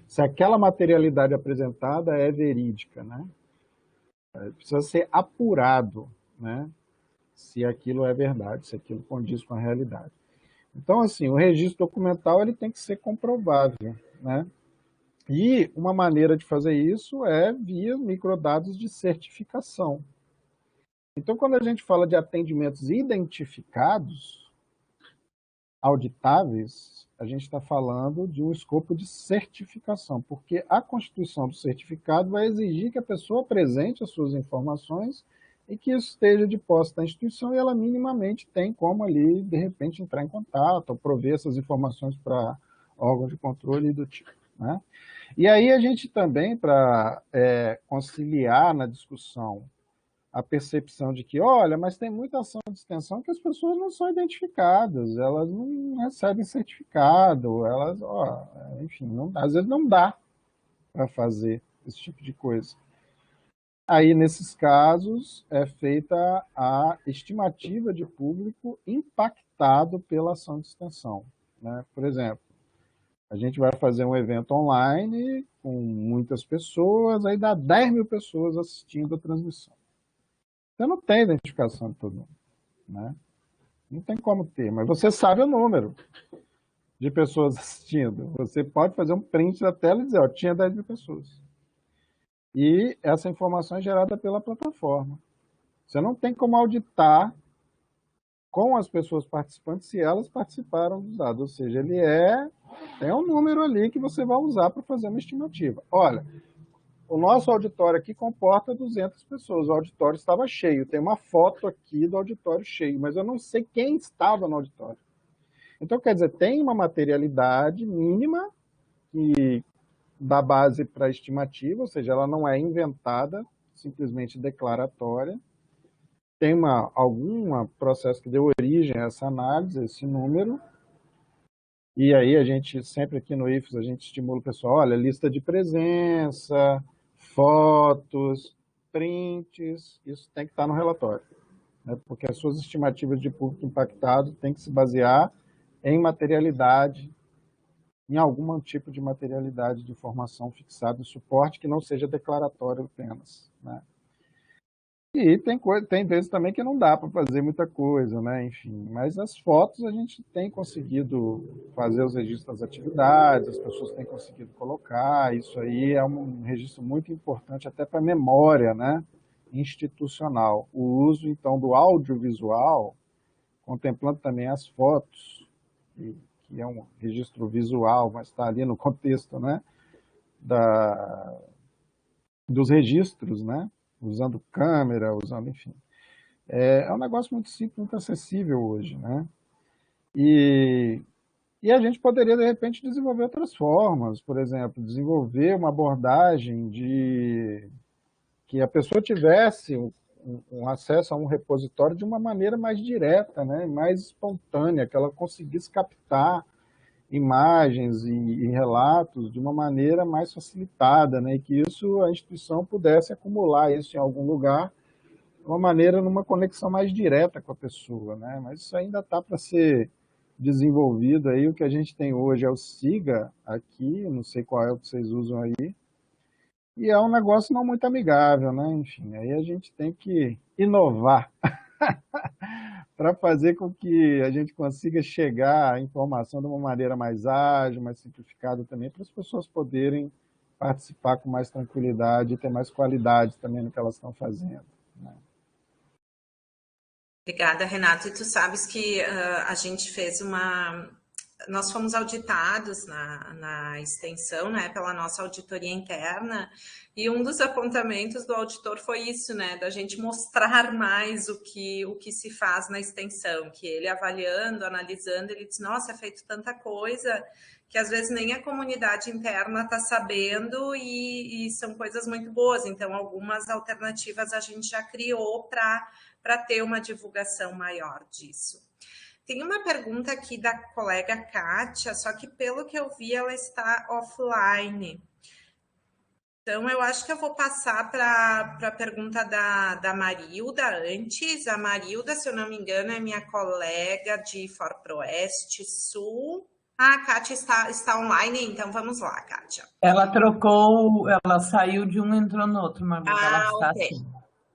se aquela materialidade apresentada é verídica, né? Precisa ser apurado, né? Se aquilo é verdade, se aquilo condiz com a realidade. Então, assim, o registro documental ele tem que ser comprovável, né? E uma maneira de fazer isso é via microdados de certificação. Então, quando a gente fala de atendimentos identificados, auditáveis, a gente está falando de um escopo de certificação, porque a constituição do certificado vai exigir que a pessoa apresente as suas informações e que isso esteja de posse da instituição e ela minimamente tem como ali, de repente, entrar em contato ou prover essas informações para órgãos de controle do tipo. Né? E aí a gente também, para conciliar na discussão a percepção de que, olha, mas tem muita ação de extensão que as pessoas não são identificadas, elas não recebem certificado, elas, enfim, não, às vezes não dá para fazer esse tipo de coisa. Aí, nesses casos, é feita a estimativa de público impactado pela ação de extensão. Né? Por exemplo, A gente vai fazer um evento online com muitas pessoas, aí dá 10 mil pessoas assistindo a transmissão. Você não tem identificação de todo mundo, né? Não tem como ter, mas você sabe o número de pessoas assistindo. Você pode fazer um print da tela e dizer, ó, tinha 10 mil pessoas. E essa informação é gerada pela plataforma. Você não tem como auditar com as pessoas participantes se elas participaram dos dados. Ou seja, tem um número ali que você vai usar para fazer uma estimativa. Olha, o nosso auditório aqui comporta 200 pessoas. O auditório estava cheio. Tem uma foto aqui do auditório cheio, mas eu não sei quem estava no auditório. Então, quer dizer, tem uma materialidade mínima que dá base para a estimativa, ou seja, ela não é inventada, simplesmente declaratória. Tem algum processo que deu origem a essa análise, a esse número, e aí a gente, sempre aqui no IFES, a gente estimula o pessoal, olha, lista de presença, fotos, prints, isso tem que estar no relatório, né? Porque as suas estimativas de público impactado têm que se basear em materialidade, em algum tipo de materialidade de informação fixada, suporte que não seja declaratório apenas, né? E tem vezes também que não dá para fazer muita coisa, né? Enfim, mas as fotos a gente tem conseguido fazer os registros das atividades, as pessoas têm conseguido colocar, isso aí é um registro muito importante até para a memória, né? Institucional. O uso, então, do audiovisual, contemplando também as fotos, que é um registro visual, mas está ali no contexto, né? Dos registros, né? Usando câmera, enfim. É um negócio muito simples, muito acessível hoje, né? E a gente poderia, de repente, desenvolver outras formas, por exemplo, desenvolver uma abordagem de que a pessoa tivesse um acesso a um repositório de uma maneira mais direta, né? Mais espontânea, que ela conseguisse captar imagens e relatos de uma maneira mais facilitada, né? E que isso a instituição pudesse acumular isso em algum lugar de uma maneira, numa conexão mais direta com a pessoa, né? Mas isso ainda está para ser desenvolvido aí. O que a gente tem hoje é o SIGA aqui, não sei qual é o que vocês usam aí, e é um negócio não muito amigável, né? Enfim, aí a gente tem que inovar para fazer com que a gente consiga chegar à informação de uma maneira mais ágil, mais simplificada também, para as pessoas poderem participar com mais tranquilidade e ter mais qualidade também no que elas estão fazendo, né? Obrigada, Renato. E tu sabes que a gente fez nós fomos auditados na extensão, né, pela nossa auditoria interna, e um dos apontamentos do auditor foi isso, né, da gente mostrar mais o que se faz na extensão, que ele avaliando, analisando, ele diz, nossa, é feito tanta coisa que às vezes nem a comunidade interna está sabendo e são coisas muito boas. Então, algumas alternativas a gente já criou para ter uma divulgação maior disso. Tem uma pergunta aqui da colega Kátia, só que pelo que eu vi, ela está offline. Então, eu acho que eu vou passar para a pergunta da Marilda antes. A Marilda, se eu não me engano, é minha colega de Forproeste Sul. Ah, a Kátia está online, então vamos lá, Kátia. Ela saiu de um e entrou no outro, mas ela está ok. assim.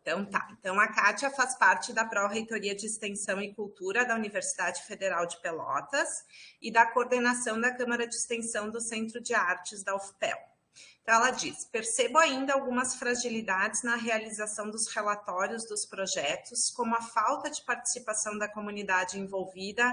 Então tá. Então a Kátia faz parte da Pró-Reitoria de Extensão e Cultura da Universidade Federal de Pelotas e da coordenação da Câmara de Extensão do Centro de Artes da UFPEL. Então ela diz, percebo ainda algumas fragilidades na realização dos relatórios dos projetos, como a falta de participação da comunidade envolvida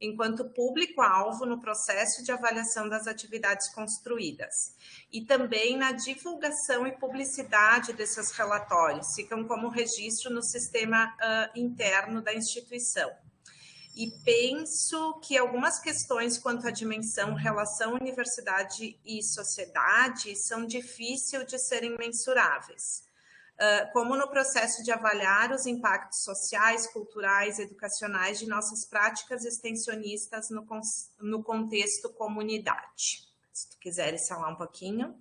enquanto público-alvo no processo de avaliação das atividades construídas. E também na divulgação e publicidade desses relatórios, ficam como registro no sistema interno da instituição. E penso que algumas questões quanto à dimensão, relação universidade e sociedade são difíceis de serem mensuráveis, como no processo de avaliar os impactos sociais, culturais, educacionais de nossas práticas extensionistas no contexto comunidade. Se tu quiseres falar um pouquinho.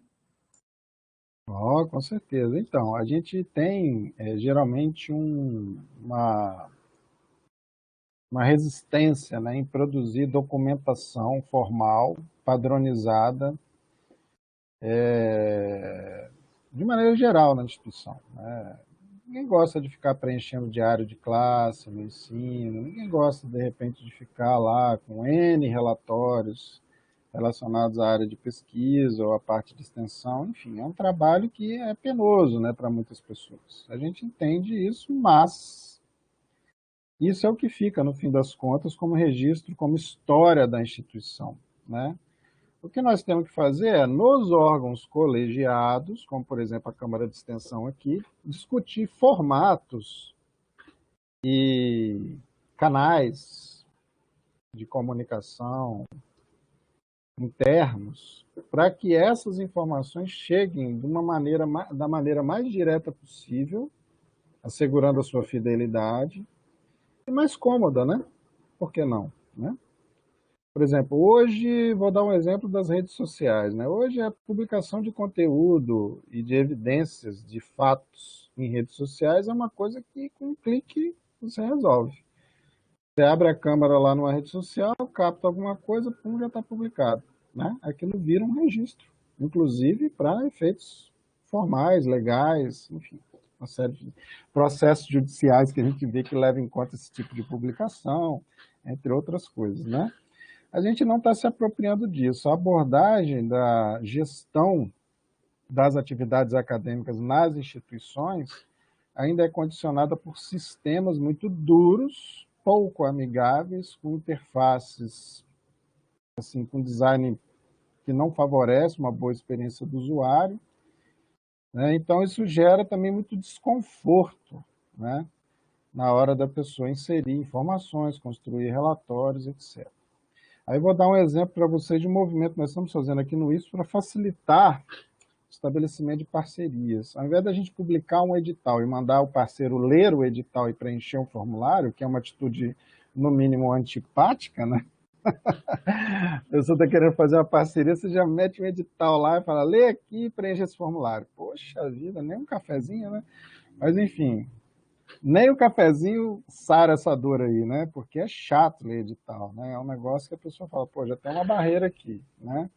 Oh, com certeza. Então, a gente tem geralmente uma resistência, né, em produzir documentação formal padronizada de maneira geral na instituição, né? Ninguém gosta de ficar preenchendo diário de classe no ensino, ninguém gosta, de repente, de ficar lá com N relatórios relacionados à área de pesquisa ou à parte de extensão. Enfim, é um trabalho que é penoso, né, para muitas pessoas. A gente entende isso, mas isso é o que fica, no fim das contas, como registro, como história da instituição, né? O que nós temos que fazer é, nos órgãos colegiados, como, por exemplo, a Câmara de Extensão aqui, discutir formatos e canais de comunicação internos para que essas informações cheguem da maneira mais direta possível, assegurando a sua fidelidade, e mais cômoda, né? Por que não, né? Por exemplo, hoje, vou dar um exemplo das redes sociais, né? Hoje a publicação de conteúdo e de evidências de fatos em redes sociais é uma coisa que com um clique você resolve. Você abre a câmera lá numa rede social, capta alguma coisa, pum, já está publicado, né? Aquilo vira um registro, inclusive para efeitos formais, legais, enfim, uma série de processos judiciais que a gente vê que levam em conta esse tipo de publicação, entre outras coisas, né? A gente não está se apropriando disso. A abordagem da gestão das atividades acadêmicas nas instituições ainda é condicionada por sistemas muito duros, pouco amigáveis, com interfaces, assim, com design que não favorece uma boa experiência do usuário, né? Então, isso gera também muito desconforto, né, na hora da pessoa inserir informações, construir relatórios, etc. Aí vou dar um exemplo para vocês de um movimento que nós estamos fazendo aqui no ISP para facilitar o estabelecimento de parcerias. Ao invés da gente publicar um edital e mandar o parceiro ler o edital e preencher um formulário, que é uma atitude, no mínimo, antipática, né? A pessoa está querendo fazer uma parceria, você já mete um edital lá e fala, lê aqui e preenche esse formulário. Poxa vida, nem um cafezinho, né? Mas, enfim, nem o cafezinho sara essa dor aí, né? Porque é chato ler edital, né? É um negócio que a pessoa fala, pô, já tem uma barreira aqui, né?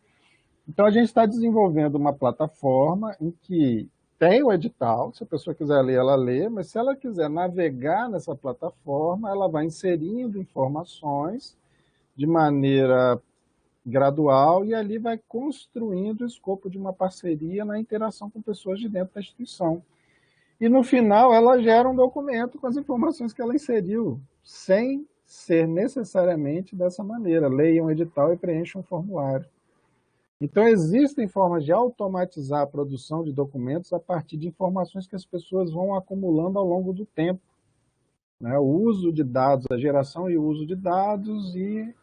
Então, a gente está desenvolvendo uma plataforma em que tem o edital, se a pessoa quiser ler, ela lê, mas se ela quiser navegar nessa plataforma, ela vai inserindo informações de maneira gradual e ali vai construindo o escopo de uma parceria na interação com pessoas de dentro da instituição. E no final ela gera um documento com as informações que ela inseriu, sem ser necessariamente dessa maneira. Leia um edital e preencha um formulário. Então existem formas de automatizar a produção de documentos a partir de informações que as pessoas vão acumulando ao longo do tempo, né? O uso de dados, a geração e o uso de dados e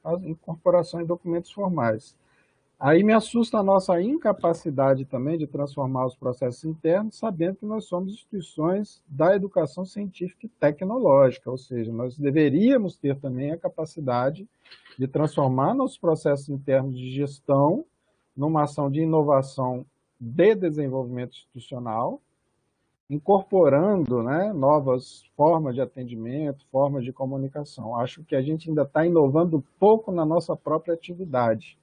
a incorporação em documentos formais. Aí me assusta a nossa incapacidade também de transformar os processos internos, sabendo que nós somos instituições da educação científica e tecnológica, ou seja, nós deveríamos ter também a capacidade de transformar nossos processos internos de gestão numa ação de inovação de desenvolvimento institucional, incorporando, né, novas formas de atendimento, formas de comunicação. Acho que a gente ainda está inovando pouco na nossa própria atividade.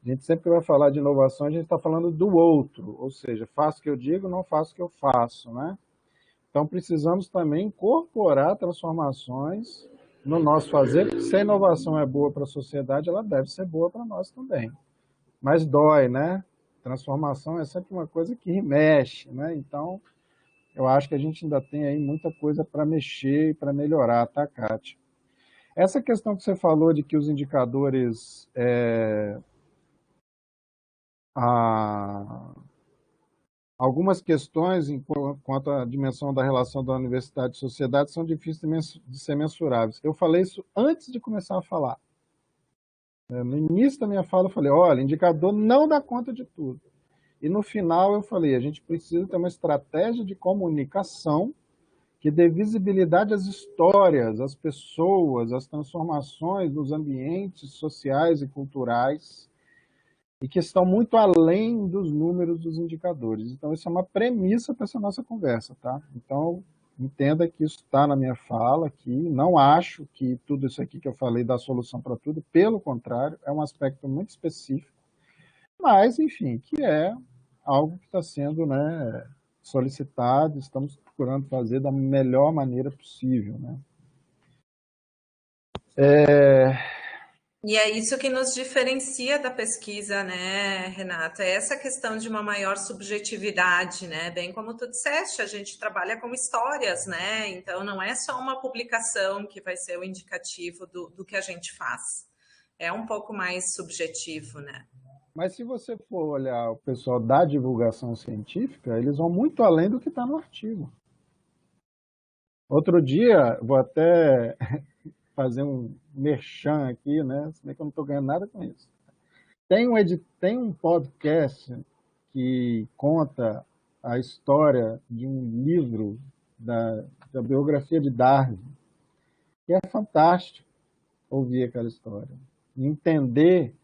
A gente sempre vai falar de inovação, a gente está falando do outro, ou seja, faço o que eu digo, não faço o que eu faço, né? Então, precisamos também incorporar transformações no nosso fazer, porque se a inovação é boa para a sociedade, ela deve ser boa para nós também. Mas dói, né? Transformação é sempre uma coisa que mexe, né? Então, eu acho que a gente ainda tem aí muita coisa para mexer e para melhorar, tá, Kátia? Essa questão que você falou de que os indicadores algumas questões quanto à dimensão da relação da universidade e sociedade são difíceis de ser mensuráveis. Eu falei isso antes de começar a falar. No início da minha fala eu falei, olha, indicador não dá conta de tudo. E no final eu falei, a gente precisa ter uma estratégia de comunicação que dê visibilidade às histórias, às pessoas, às transformações nos ambientes sociais e culturais, e que estão muito além dos números dos indicadores. Então, isso é uma premissa para essa nossa conversa, tá? Então, Entenda que isso está na minha fala aqui. Não acho que tudo isso aqui que eu falei dá solução para tudo. Pelo contrário, é um aspecto muito específico. Mas, enfim, que é algo que está sendo, né, solicitado. Estamos procurando fazer da melhor maneira possível, né? E é isso que nos diferencia da pesquisa, né, Renata? É essa questão de uma maior subjetividade, né? Bem como tu disseste, a gente trabalha com histórias, né? Então não é só uma publicação que vai ser o indicativo do que a gente faz. É um pouco mais subjetivo, né? Mas se você for olhar o pessoal da divulgação científica, eles vão muito além do que está no artigo. Outro dia, vou até fazer um merchan aqui, né? Se bem que eu não estou ganhando nada com isso. Tem um podcast que conta a história de um livro da biografia de Darwin, que é fantástico ouvir aquela história. Entender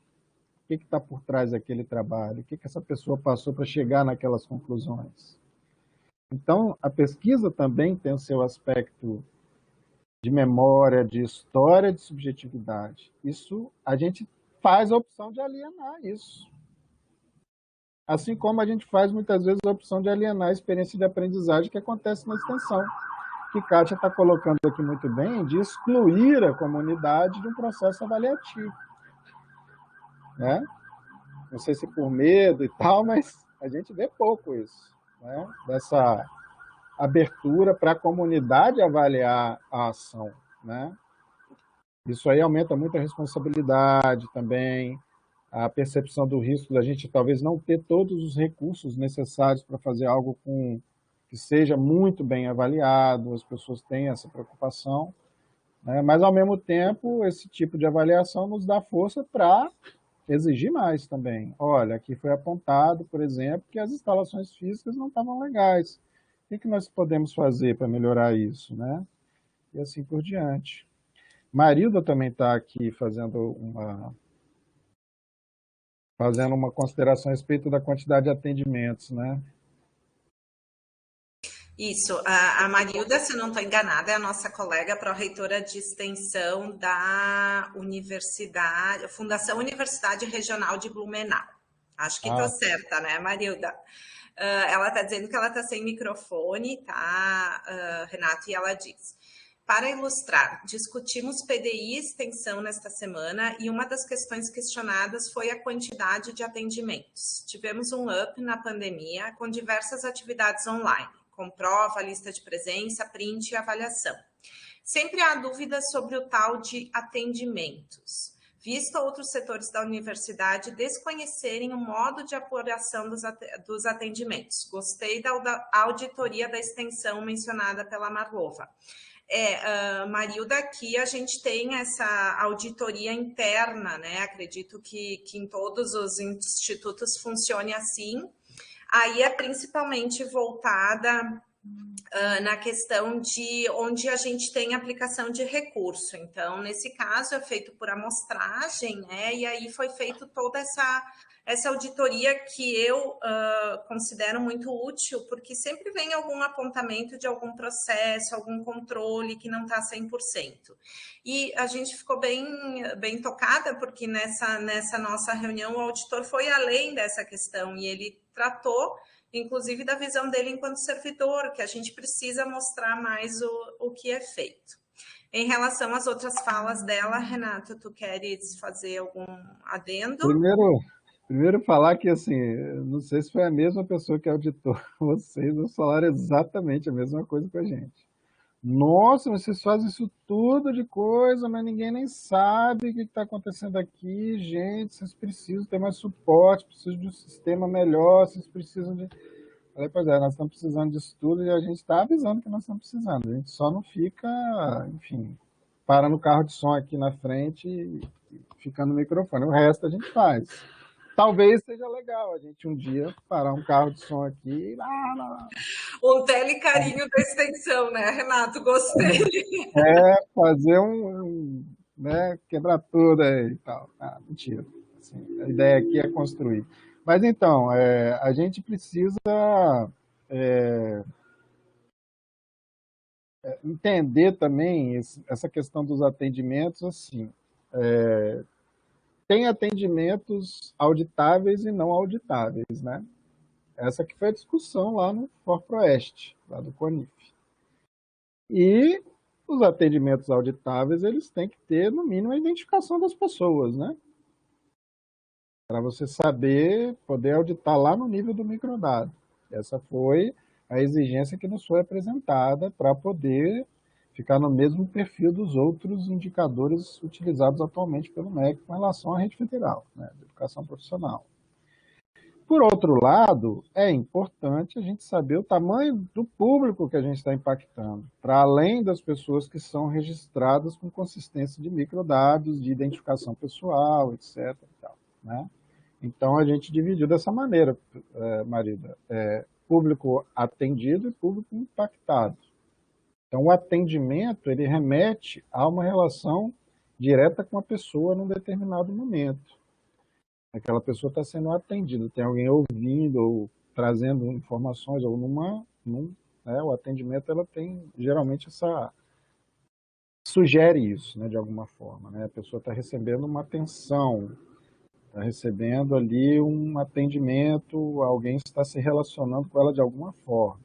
o que está por trás daquele trabalho, o que essa pessoa passou para chegar naquelas conclusões. Então, a pesquisa também tem o seu aspecto de memória, de história, de subjetividade. Isso, a gente faz a opção de alienar isso. Assim como a gente faz muitas vezes a opção de alienar a experiência de aprendizagem que acontece na extensão, que Kátia está colocando aqui muito bem, de excluir a comunidade de um processo avaliativo. Né? Não sei se por medo e tal, mas a gente vê pouco isso, né? Dessa abertura para a comunidade avaliar a ação, né? Isso aí aumenta muito a responsabilidade também, a percepção do risco da gente talvez não ter todos os recursos necessários para fazer algo que seja muito bem avaliado, as pessoas têm essa preocupação, né? Mas, ao mesmo tempo, esse tipo de avaliação nos dá força para exigir mais também. Olha, aqui foi apontado, por exemplo, que as instalações físicas não estavam legais. O que nós podemos fazer para melhorar isso, né? E assim por diante. Marilda também está aqui fazendo uma consideração a respeito da quantidade de atendimentos, né? Isso, a Marilda, se não estou enganada, é a nossa colega pró-reitora de extensão da Universidade, Fundação Universidade Regional de Blumenau. Acho que estou Ah, certa, né, Marilda? Ela está dizendo que ela está sem microfone, tá, Renato? E ela diz: para ilustrar, discutimos PDI e extensão nesta semana e uma das questões questionadas foi a quantidade de atendimentos. Tivemos um up na pandemia com diversas atividades online, com prova, lista de presença, print e avaliação. Sempre há dúvidas sobre o tal de atendimentos, visto outros setores da universidade desconhecerem o modo de apuração dos atendimentos. Gostei da auditoria da extensão mencionada pela Marlova. Marilda, aqui a gente tem essa auditoria interna, né? Acredito que em todos os institutos funcione assim. Aí é principalmente voltada na questão de onde a gente tem aplicação de recurso. Então, nesse caso, é feito por amostragem, né? E aí foi feito toda essa auditoria que eu considero muito útil, porque sempre vem algum apontamento de algum processo, algum controle que não está 100%. E a gente ficou bem tocada, porque nessa nossa reunião o auditor foi além dessa questão e ele tratou inclusive da visão dele enquanto servidor, que a gente precisa mostrar mais o que é feito. Em relação às outras falas dela, Renata, tu queres fazer algum adendo? Primeiro falar que, assim, não sei se foi a mesma pessoa que auditou vocês, mas falaram exatamente a mesma coisa com a gente. Nossa, vocês fazem isso tudo de coisa, mas ninguém nem sabe o que está acontecendo aqui. Gente, vocês precisam ter mais suporte, precisam de um sistema melhor, vocês precisam de... Falei, pois é, nós estamos precisando disso tudo e a gente está avisando que nós estamos precisando. A gente só não fica, enfim, parando o carro de som aqui na frente e fica no microfone. O resto a gente faz. Talvez seja legal a gente um dia parar um carro de som aqui e Um telecarinho da extensão, né, Renato? Gostei. fazer né, quebrar tudo aí e tal. Mentira. Assim, a ideia aqui é construir. Mas então, a gente precisa entender também essa questão dos atendimentos, assim, tem atendimentos auditáveis e não auditáveis, né? Essa que foi a discussão lá no ForProeste, lá do CONIF. E os atendimentos auditáveis, eles têm que ter, no mínimo, a identificação das pessoas, né? Para você saber, poder auditar lá no nível do microdado. Essa foi a exigência que nos foi apresentada para poder ficar no mesmo perfil dos outros indicadores utilizados atualmente pelo MEC com relação à rede federal, né, de educação profissional. Por outro lado, é importante a gente saber o tamanho do público que a gente está impactando, para além das pessoas que são registradas com consistência de microdados, de identificação pessoal, etc. E tal, né? Então, a gente dividiu dessa maneira, Marida, público atendido e público impactado. Então, o atendimento, ele remete a uma relação direta com a pessoa num determinado momento. Aquela pessoa está sendo atendida, tem alguém ouvindo ou trazendo informações, ou o atendimento, ela tem, geralmente, sugere isso, né, de alguma forma, né? A pessoa está recebendo uma atenção, está recebendo ali um atendimento, alguém está se relacionando com ela de alguma forma.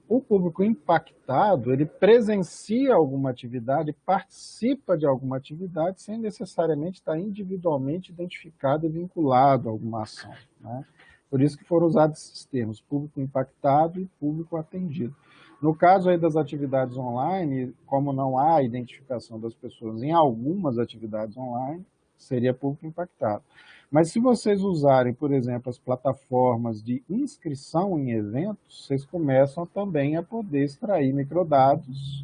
O público impactado, ele presencia alguma atividade, participa de alguma atividade, sem necessariamente estar individualmente identificado e vinculado a alguma ação, né? Por isso que foram usados esses termos, público impactado e público atendido. No caso aí das atividades online, como não há identificação das pessoas em algumas atividades online, seria público impactado. Mas se vocês usarem, por exemplo, as plataformas de inscrição em eventos, vocês começam também a poder extrair microdados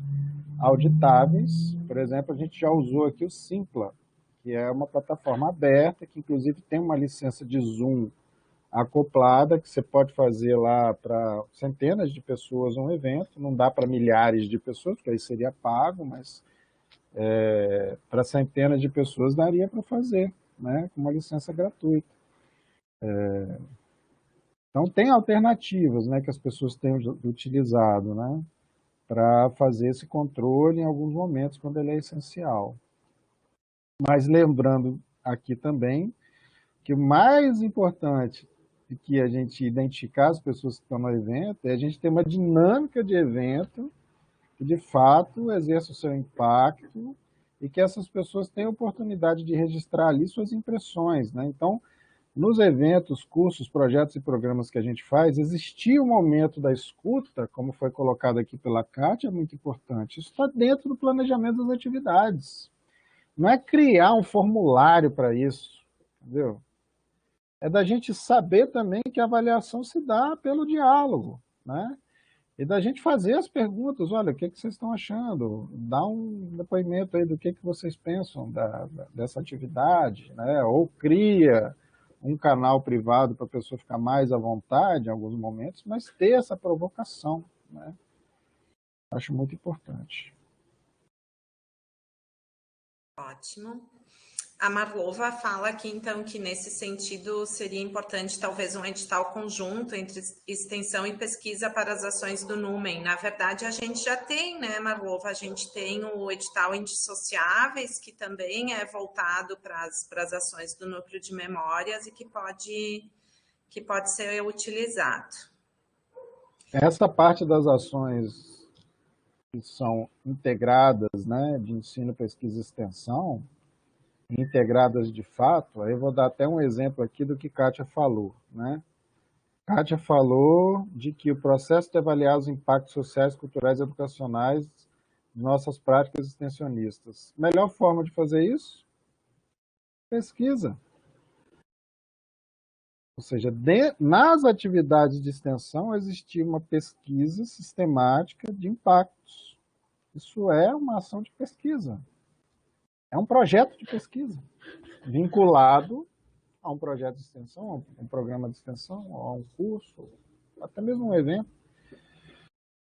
auditáveis. Por exemplo, a gente já usou aqui o Simpla, que é uma plataforma aberta, que inclusive tem uma licença de Zoom acoplada, que você pode fazer lá para centenas de pessoas um evento, não dá para milhares de pessoas, porque aí seria pago, mas para centenas de pessoas daria para fazer, né, com uma licença gratuita. Então, tem alternativas, né, que as pessoas têm utilizado, né, para fazer esse controle em alguns momentos, quando ele é essencial. Mas lembrando aqui também que o mais importante de que a gente identificar as pessoas que estão no evento é a gente ter uma dinâmica de evento que, de fato, exerça o seu impacto e que essas pessoas tenham oportunidade de registrar ali suas impressões, né? Então, nos eventos, cursos, projetos e programas que a gente faz, existir o momento da escuta, como foi colocado aqui pela Kátia, é muito importante. Isso está dentro do planejamento das atividades. Não é criar um formulário para isso, entendeu? É da gente saber também que a avaliação se dá pelo diálogo, né? E da gente fazer as perguntas, olha, o que vocês estão achando? Dá um depoimento aí do que vocês pensam dessa atividade, né? Ou cria um canal privado para a pessoa ficar mais à vontade em alguns momentos, mas ter essa provocação, né? Acho muito importante. Ótimo. A Marlova fala aqui, então, que nesse sentido seria importante talvez um edital conjunto entre extensão e pesquisa para as ações do Numen. Na verdade, a gente já tem, né, Marlova? A gente tem o edital Indissociáveis, que também é voltado para as ações do Núcleo de Memórias e que pode ser utilizado. Essa parte das ações que são integradas, né, de ensino, pesquisa e extensão, integradas de fato, aí eu vou dar até um exemplo aqui do que Kátia falou, né? Kátia falou de que o processo de avaliar os impactos sociais, culturais e educacionais de nossas práticas extensionistas. Melhor forma de fazer isso? Pesquisa. Ou seja, nas atividades de extensão existia uma pesquisa sistemática de impactos. Isso é uma ação de pesquisa. É um projeto de pesquisa, vinculado a um projeto de extensão, a um programa de extensão, a um curso, até mesmo um evento,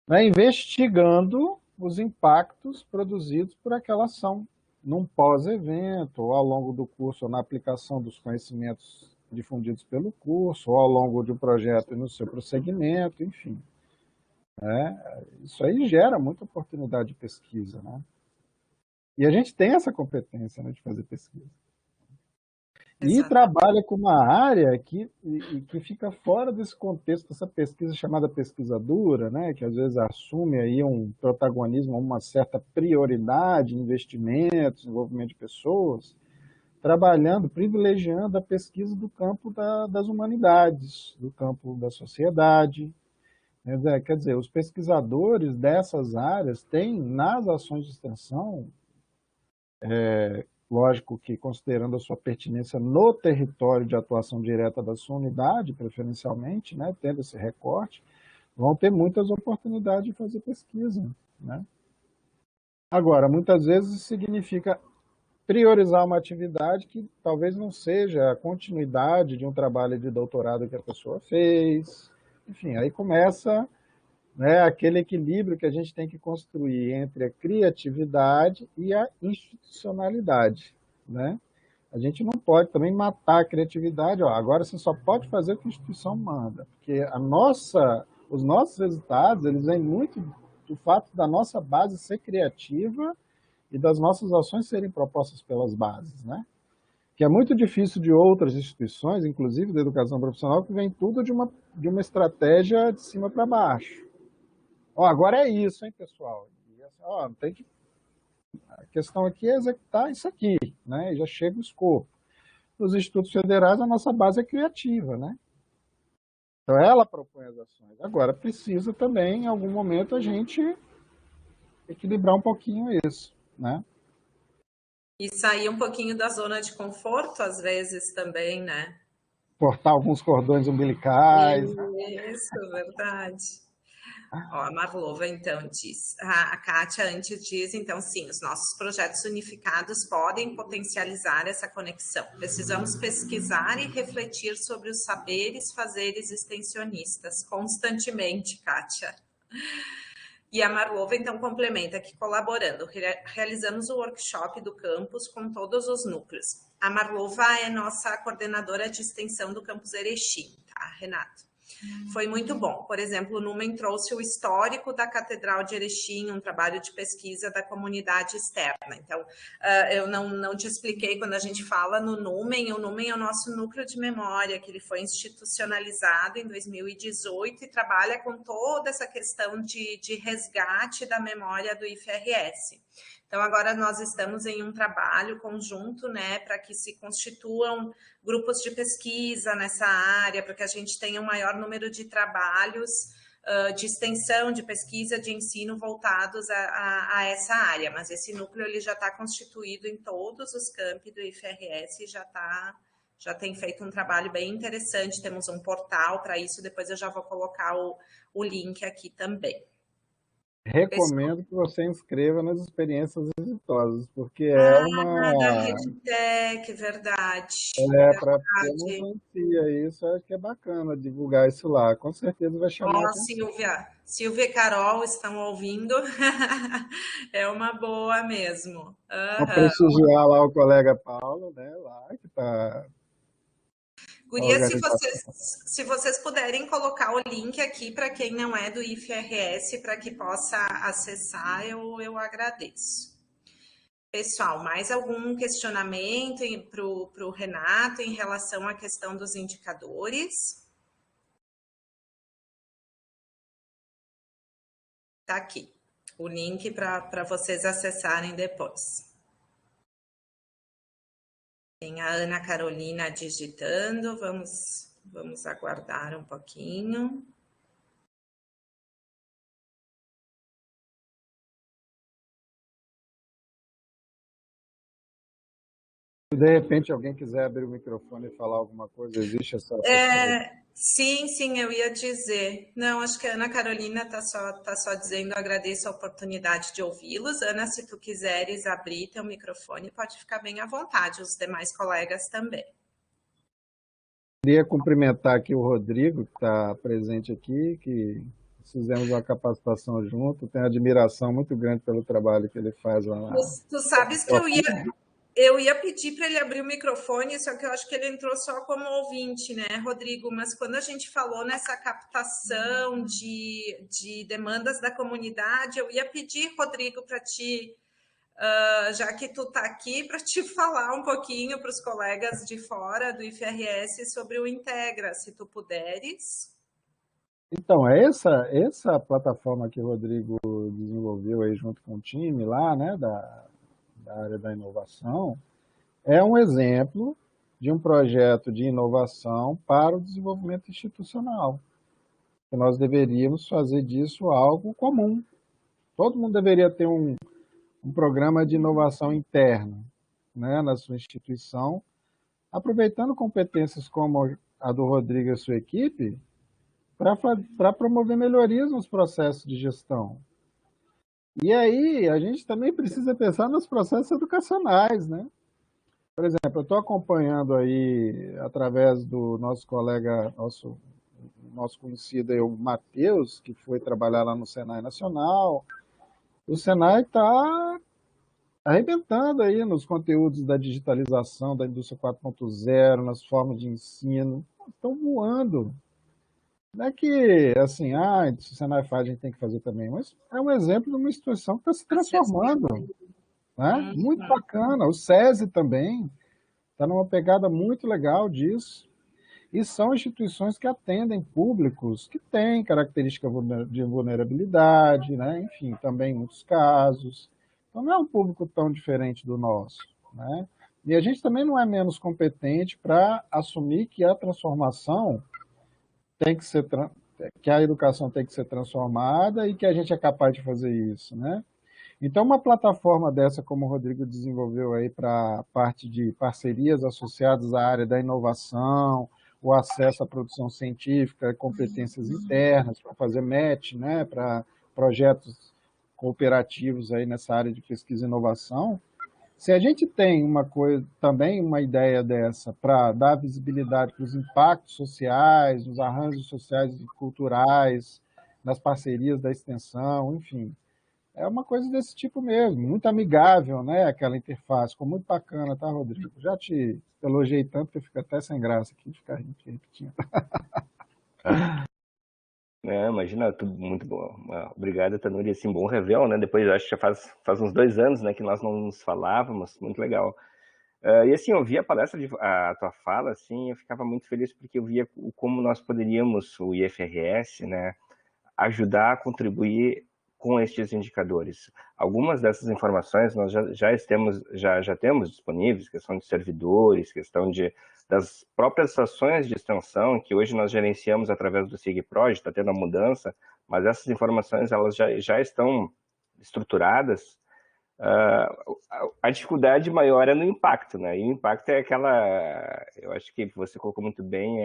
né, investigando os impactos produzidos por aquela ação, num pós-evento, ou ao longo do curso, ou na aplicação dos conhecimentos difundidos pelo curso, ou ao longo de um projeto e no seu prosseguimento, enfim. né? Isso aí gera muita oportunidade de pesquisa, né? E a gente tem essa competência, né, de fazer pesquisa. E Exatamente. trabalha com uma área que fica fora desse contexto, dessa pesquisa chamada pesquisa dura, né, que às vezes assume aí um protagonismo, uma certa prioridade, investimentos, envolvimento de pessoas, trabalhando, privilegiando a pesquisa do campo das humanidades, do campo da sociedade. Né? Quer dizer, os pesquisadores dessas áreas têm, nas ações de extensão, lógico que considerando a sua pertinência no território de atuação direta da sua unidade, preferencialmente, né, tendo esse recorte, vão ter muitas oportunidades de fazer pesquisa. Né? Agora, muitas vezes isso significa priorizar uma atividade que talvez não seja a continuidade de um trabalho de doutorado que a pessoa fez. Enfim, aí começa, né, aquele equilíbrio que a gente tem que construir entre a criatividade e a institucionalidade. Né? A gente não pode também matar a criatividade. Ó, agora você só pode fazer o que a instituição manda, porque os nossos resultados eles vêm muito do fato da nossa base ser criativa e das nossas ações serem propostas pelas bases, né? Que é muito difícil de outras instituições, inclusive da educação profissional, que vem tudo de uma estratégia de cima para baixo. Ó, agora é isso, hein, pessoal? E, assim, ó, tem que, a questão aqui é executar isso aqui, né? E já chega o escopo. Nos institutos federais, a nossa base é criativa, né? Então, ela propõe as ações. Agora, precisa também, em algum momento, a gente equilibrar um pouquinho isso, né? E sair um pouquinho da zona de conforto, às vezes, também, né? Cortar alguns cordões umbilicais. Isso, verdade. Ó, a Marlova, então, diz. A Kátia antes diz, então, sim, os nossos projetos unificados podem potencializar essa conexão. Precisamos pesquisar e refletir sobre os saberes, fazeres extensionistas constantemente, Kátia. E a Marlova, então, complementa aqui, colaborando. Realizamos o workshop do campus com todos os núcleos. A Marlova é nossa coordenadora de extensão do campus Erechim, tá, Renato? Foi muito bom. Por exemplo, o Numen trouxe o histórico da Catedral de Erechim, um trabalho de pesquisa da comunidade externa. Então, eu não te expliquei, quando a gente fala no Numen, o Numen é o nosso núcleo de memória, que ele foi institucionalizado em 2018 e trabalha com toda essa questão de resgate da memória do IFRS. Então, agora nós estamos em um trabalho conjunto, né, para que se constituam grupos de pesquisa nessa área, para que a gente tenha um maior número de trabalhos de extensão, de pesquisa, de ensino voltados a essa área. Mas esse núcleo ele já está constituído em todos os campi do IFRS e já tem feito um trabalho bem interessante. Temos um portal para isso, depois eu já vou colocar o link aqui também. Recomendo que você inscreva nas experiências exitosas, porque é Da uma. RedTech, verdade. Porque eu não conhecia isso, acho que é bacana divulgar isso lá. Com certeza vai chamar a Ó, atenção. Silvia e Carol estão ouvindo. É uma boa mesmo. Vou Aham. prestigiar lá o colega Paulo, né, lá, que está Guria, organizando. se vocês puderem colocar o link aqui para quem não é do IFRS, para que possa acessar, eu agradeço. Pessoal, mais algum questionamento para o Renato em relação à questão dos indicadores? Tá aqui o link para vocês acessarem depois. Tem a Ana Carolina digitando, vamos aguardar um pouquinho. Se de repente alguém quiser abrir o microfone e falar alguma coisa, existe essa possibilidade? Sim, eu ia dizer. Não, acho que a Ana Carolina tá só dizendo, agradeço a oportunidade de ouvi-los. Ana, se tu quiseres abrir teu microfone, pode ficar bem à vontade, os demais colegas também. Queria cumprimentar aqui o Rodrigo, que está presente aqui, que fizemos uma capacitação junto, tenho admiração muito grande pelo trabalho que ele faz lá na Tu sabes que eu ia, Copom. Eu ia pedir para ele abrir o microfone, só que eu acho que ele entrou só como ouvinte, né, Rodrigo? Mas quando a gente falou nessa captação de demandas da comunidade, eu ia pedir, Rodrigo, para ti, já que tu está aqui, para te falar um pouquinho para os colegas de fora do IFRS sobre o Integra, se tu puderes. Então, essa plataforma que o Rodrigo desenvolveu aí junto com o time lá, né, da área da inovação, é um exemplo de um projeto de inovação para o desenvolvimento institucional. Que nós deveríamos fazer disso algo comum. Todo mundo deveria ter um programa de inovação interna, né, na sua instituição, aproveitando competências como a do Rodrigo e a sua equipe, para promover melhorias nos processos de gestão. E aí, a gente também precisa pensar nos processos educacionais, né? Por exemplo, eu estou acompanhando aí, através do nosso colega, nosso conhecido aí, o Matheus, que foi trabalhar lá no Senai Nacional. O Senai está arrebentando aí nos conteúdos da digitalização, da indústria 4.0, nas formas de ensino. Estão voando. Não é que, assim, se o Senai faz, a gente tem que fazer também, mas é um exemplo de uma instituição que está se transformando, né? Muito bacana. O SESI também está numa pegada muito legal disso. E são instituições que atendem públicos que têm característica de vulnerabilidade, né? Enfim, também em muitos casos. Então, não é um público tão diferente do nosso, né? E a gente também não é menos competente para assumir que a transformação tem que ser, que a educação tem que ser transformada e que a gente é capaz de fazer isso, né? Então, uma plataforma dessa, como o Rodrigo desenvolveu aí para a parte de parcerias associadas à área da inovação, o acesso à produção científica, competências internas, para fazer match, né, para projetos cooperativos aí nessa área de pesquisa e inovação. Se a gente tem também uma ideia dessa para dar visibilidade para os impactos sociais, nos arranjos sociais e culturais, nas parcerias da extensão, enfim, é uma coisa desse tipo mesmo, muito amigável, né? Aquela interface, ficou muito bacana, tá, Rodrigo? Já te elogiei tanto que eu fico até sem graça aqui de ficar repetindo. Imagina, tudo muito bom. Obrigado, Tanuri, assim, bom revel, né? Depois, acho que já faz uns 2 anos, né, que nós não nos falávamos, muito legal. E assim, eu via a tua fala, assim, eu ficava muito feliz porque eu via como nós poderíamos, o IFRS, né, ajudar a contribuir com estes indicadores. Algumas dessas informações nós já temos disponíveis, questão de servidores, questão das próprias ações de extensão, que hoje nós gerenciamos através do SIGPROJ, está tendo a mudança, mas essas informações elas já estão estruturadas. A dificuldade maior é no impacto, né? E o impacto é eu acho que você colocou muito bem,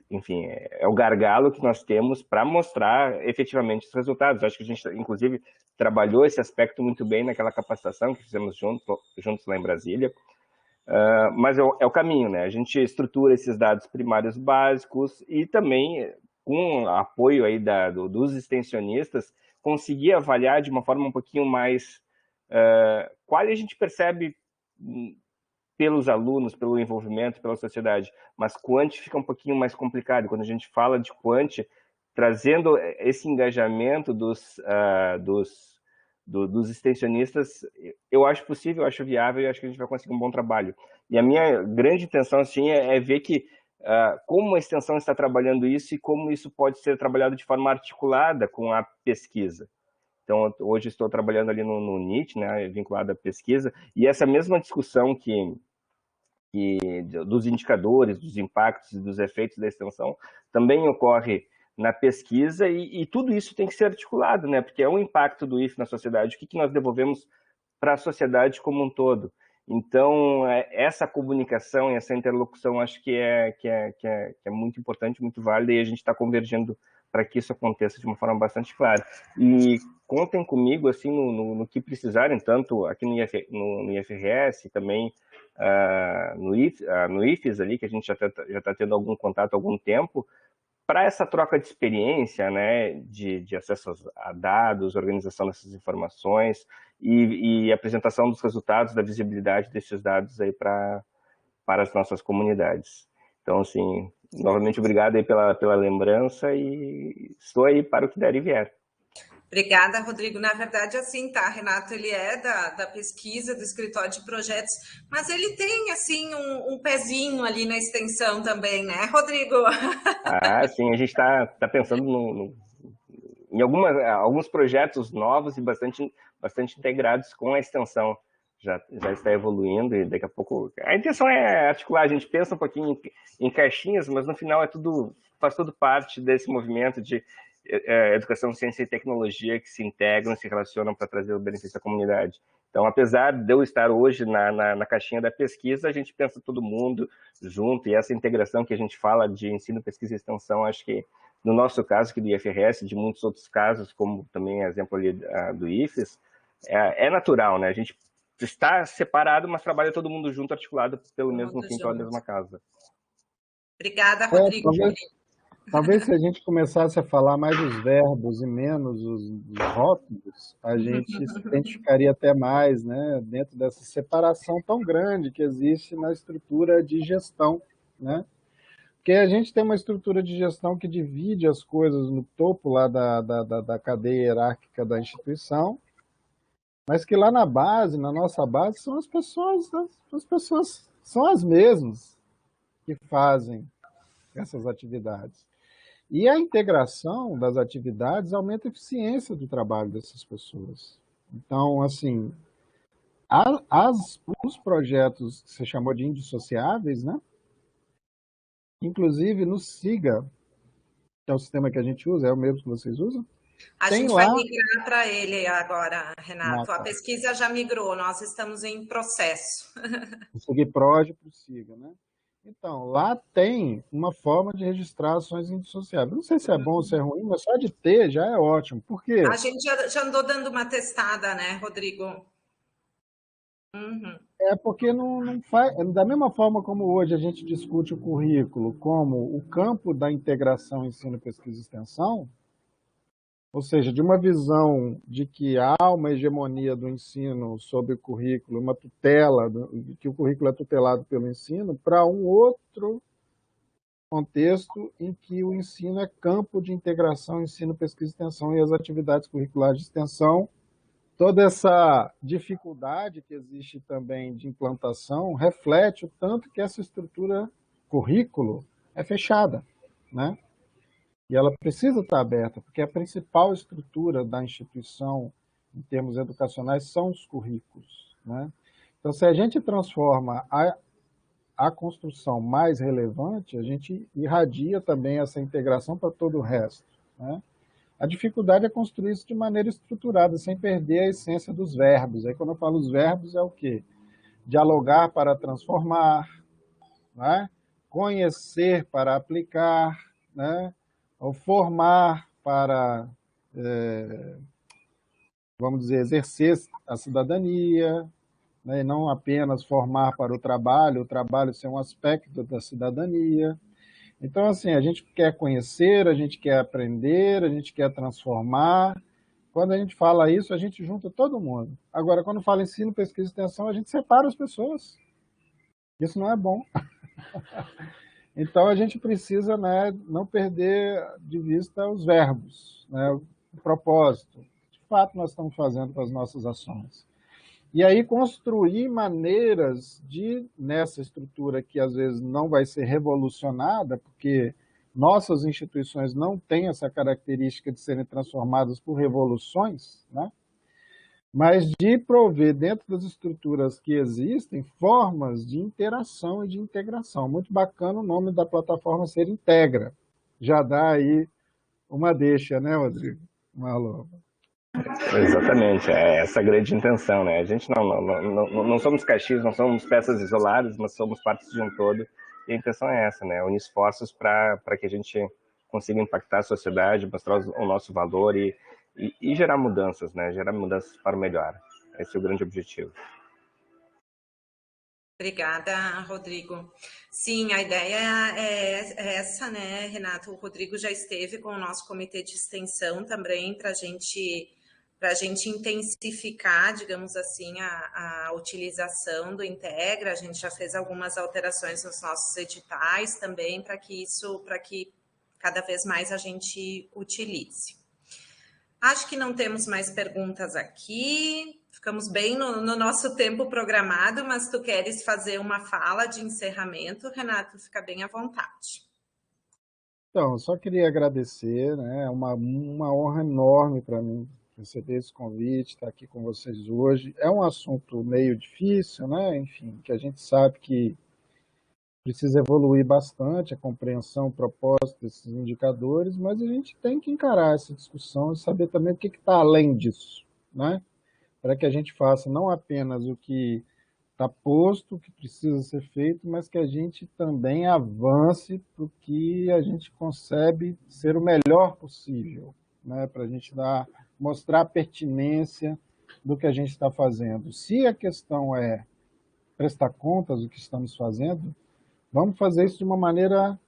enfim, é o gargalo que nós temos para mostrar efetivamente os resultados. Acho que a gente, inclusive, trabalhou esse aspecto muito bem naquela capacitação que fizemos juntos lá em Brasília. Mas é o caminho, né? A gente estrutura esses dados primários básicos e também, com o apoio aí dos extensionistas, conseguir avaliar de uma forma um pouquinho mais qual a gente percebe pelos alunos, pelo envolvimento, pela sociedade, mas quant fica um pouquinho mais complicado. Quando a gente fala de quant, trazendo esse engajamento dos extensionistas, eu acho possível, eu acho viável e acho que a gente vai conseguir um bom trabalho. E a minha grande intenção assim, é ver que como a extensão está trabalhando isso e como isso pode ser trabalhado de forma articulada com a pesquisa. Então, hoje estou trabalhando ali no NIT, né, vinculado à pesquisa, e essa mesma discussão dos indicadores, dos impactos e dos efeitos da extensão também ocorre na pesquisa e tudo isso tem que ser articulado, né, porque é um impacto do IF na sociedade, o que nós devolvemos para a sociedade como um todo. Então, essa comunicação e essa interlocução acho que é muito importante, muito válida, e a gente está convergindo para que isso aconteça de uma forma bastante clara. E contem comigo assim no que precisarem, tanto aqui no IFRS, também no IFES ali, que a gente já está tendo algum contato há algum tempo, para essa troca de experiência, né, de acesso a dados, organização dessas informações e apresentação dos resultados, da visibilidade desses dados aí para as nossas comunidades. Então, assim, novamente, obrigado aí pela lembrança e estou aí para o que der e vier. Obrigada, Rodrigo. Na verdade, assim, tá, Renato, ele é da pesquisa, do escritório de projetos, mas ele tem, assim, um pezinho ali na extensão também, né, Rodrigo? Ah, sim, a gente está pensando em alguns projetos novos e bastante integrados com a extensão. Já está evoluindo e daqui a pouco... A intenção é articular, a gente pensa um pouquinho em caixinhas, mas no final faz tudo parte desse movimento de educação, ciência e tecnologia que se integram, se relacionam para trazer o benefício à comunidade. Então, apesar de eu estar hoje na caixinha da pesquisa, a gente pensa todo mundo junto, e essa integração que a gente fala de ensino, pesquisa e extensão, acho que no nosso caso aqui do IFRS, de muitos outros casos, como também exemplo ali do IFES, é natural, né? A gente está separado, mas trabalha todo mundo junto, articulado pelo mesmo fim, pela mesma causa. Obrigada, Rodrigo. Talvez se a gente começasse a falar mais os verbos e menos os rótulos, a gente se identificaria até mais, né, dentro dessa separação tão grande que existe na estrutura de gestão, né? Porque a gente tem uma estrutura de gestão que divide as coisas no topo lá da cadeia hierárquica da instituição, mas que lá na base, na nossa base, são as pessoas são as mesmas que fazem essas atividades. E a integração das atividades aumenta a eficiência do trabalho dessas pessoas. Então, assim, os projetos que você chamou de indissociáveis, né? Inclusive no SIGA, que é o sistema que a gente usa, é o mesmo que vocês usam? A gente vai migrar para ele agora, Renato. A pesquisa já migrou, nós estamos em processo. O SIGPROD para o SIGA, né? Então, lá tem uma forma de registrar ações indissociáveis. Não sei se é bom ou se é ruim, mas só de ter já é ótimo. Por quê? A gente já andou dando uma testada, né, Rodrigo? Uhum. É porque não faz. Da mesma forma como hoje a gente discute o currículo como o campo da integração ensino, pesquisa e extensão, ou seja, de uma visão de que há uma hegemonia do ensino sobre o currículo, uma tutela, que o currículo é tutelado pelo ensino, para um outro contexto em que o ensino é campo de integração, ensino, pesquisa e extensão e as atividades curriculares de extensão. Toda essa dificuldade que existe também de implantação reflete o tanto que essa estrutura currículo é fechada, né? E ela precisa estar aberta, porque a principal estrutura da instituição, em termos educacionais, são os currículos, né? Então, se a gente transforma a construção mais relevante, a gente irradia também essa integração para todo o resto, né? A dificuldade é construir isso de maneira estruturada, sem perder a essência dos verbos. Aí, quando eu falo os verbos, é o quê? Dialogar para transformar, né? Conhecer para aplicar, né? Ou formar para, vamos dizer, exercer a cidadania, né? E não apenas formar para o trabalho ser um aspecto da cidadania. Então, assim, a gente quer conhecer, a gente quer aprender, a gente quer transformar. Quando a gente fala isso, a gente junta todo mundo. Agora, quando fala ensino, pesquisa e extensão, a gente separa as pessoas. Isso não é bom. Então, a gente precisa, né, não perder de vista os verbos, né, o propósito. De fato, nós estamos fazendo com as nossas ações. E aí construir maneiras de, nessa estrutura que às vezes não vai ser revolucionada, porque nossas instituições não têm essa característica de serem transformadas por revoluções, né? Mas de prover dentro das estruturas que existem formas de interação e de integração. Muito bacana o nome da plataforma ser Integra. Já dá aí uma deixa, né, Rodrigo? Exatamente, é essa a grande intenção, né? A gente não somos caixinhas, não somos peças isoladas, mas somos partes de um todo. E a intenção é essa, né? Unir esforços para que a gente consiga impactar a sociedade, mostrar o nosso valor e gerar mudanças, né? Gerar mudanças para o melhor. Esse é o grande objetivo. Obrigada, Rodrigo. Sim, a ideia é essa, né, Renato? O Rodrigo já esteve com o nosso comitê de extensão também para a gente a gente intensificar, digamos assim, a utilização do Integra. A gente já fez algumas alterações nos nossos editais também para que cada vez mais a gente utilize. Acho que não temos mais perguntas aqui. Ficamos bem no nosso tempo programado, mas tu queres fazer uma fala de encerramento, Renato, fica bem à vontade. Então, eu só queria agradecer, né? É uma honra enorme para mim receber esse convite, estar aqui com vocês hoje. É um assunto meio difícil, né? Enfim, que a gente sabe que precisa evoluir bastante a compreensão, o propósito desses indicadores, mas a gente tem que encarar essa discussão e saber também o que está além disso, né? Para que a gente faça não apenas o que está posto, o que precisa ser feito, mas que a gente também avance para o que a gente concebe ser o melhor possível, né? Para a gente mostrar a pertinência do que a gente está fazendo. Se a questão é prestar contas do que estamos fazendo, vamos fazer isso de uma maneira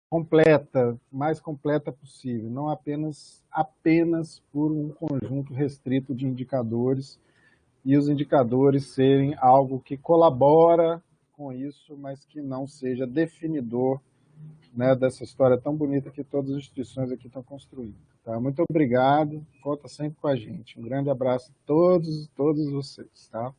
completa, mais completa possível, não apenas por um conjunto restrito de indicadores, e os indicadores serem algo que colabora com isso, mas que não seja definidor, né, dessa história tão bonita que todas as instituições aqui estão construindo. Tá? Muito obrigado, conta sempre com a gente. Um grande abraço a todos vocês. Tá?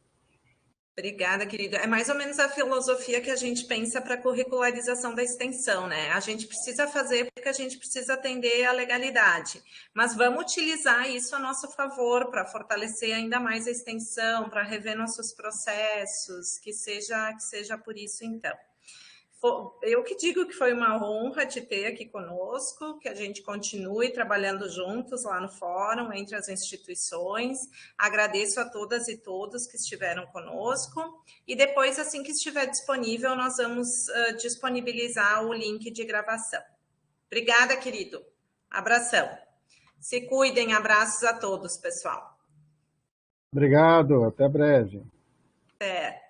Obrigada, querido. É mais ou menos a filosofia que a gente pensa para a curricularização da extensão, né? A gente precisa fazer porque a gente precisa atender à legalidade, mas vamos utilizar isso a nosso favor para fortalecer ainda mais a extensão, para rever nossos processos, que seja por isso, então. Eu que digo que foi uma honra te ter aqui conosco, que a gente continue trabalhando juntos lá no fórum, entre as instituições. Agradeço a todas e todos que estiveram conosco. E depois, assim que estiver disponível, nós vamos disponibilizar o link de gravação. Obrigada, querido. Abração. Se cuidem. Abraços a todos, pessoal. Obrigado. Até breve. Até.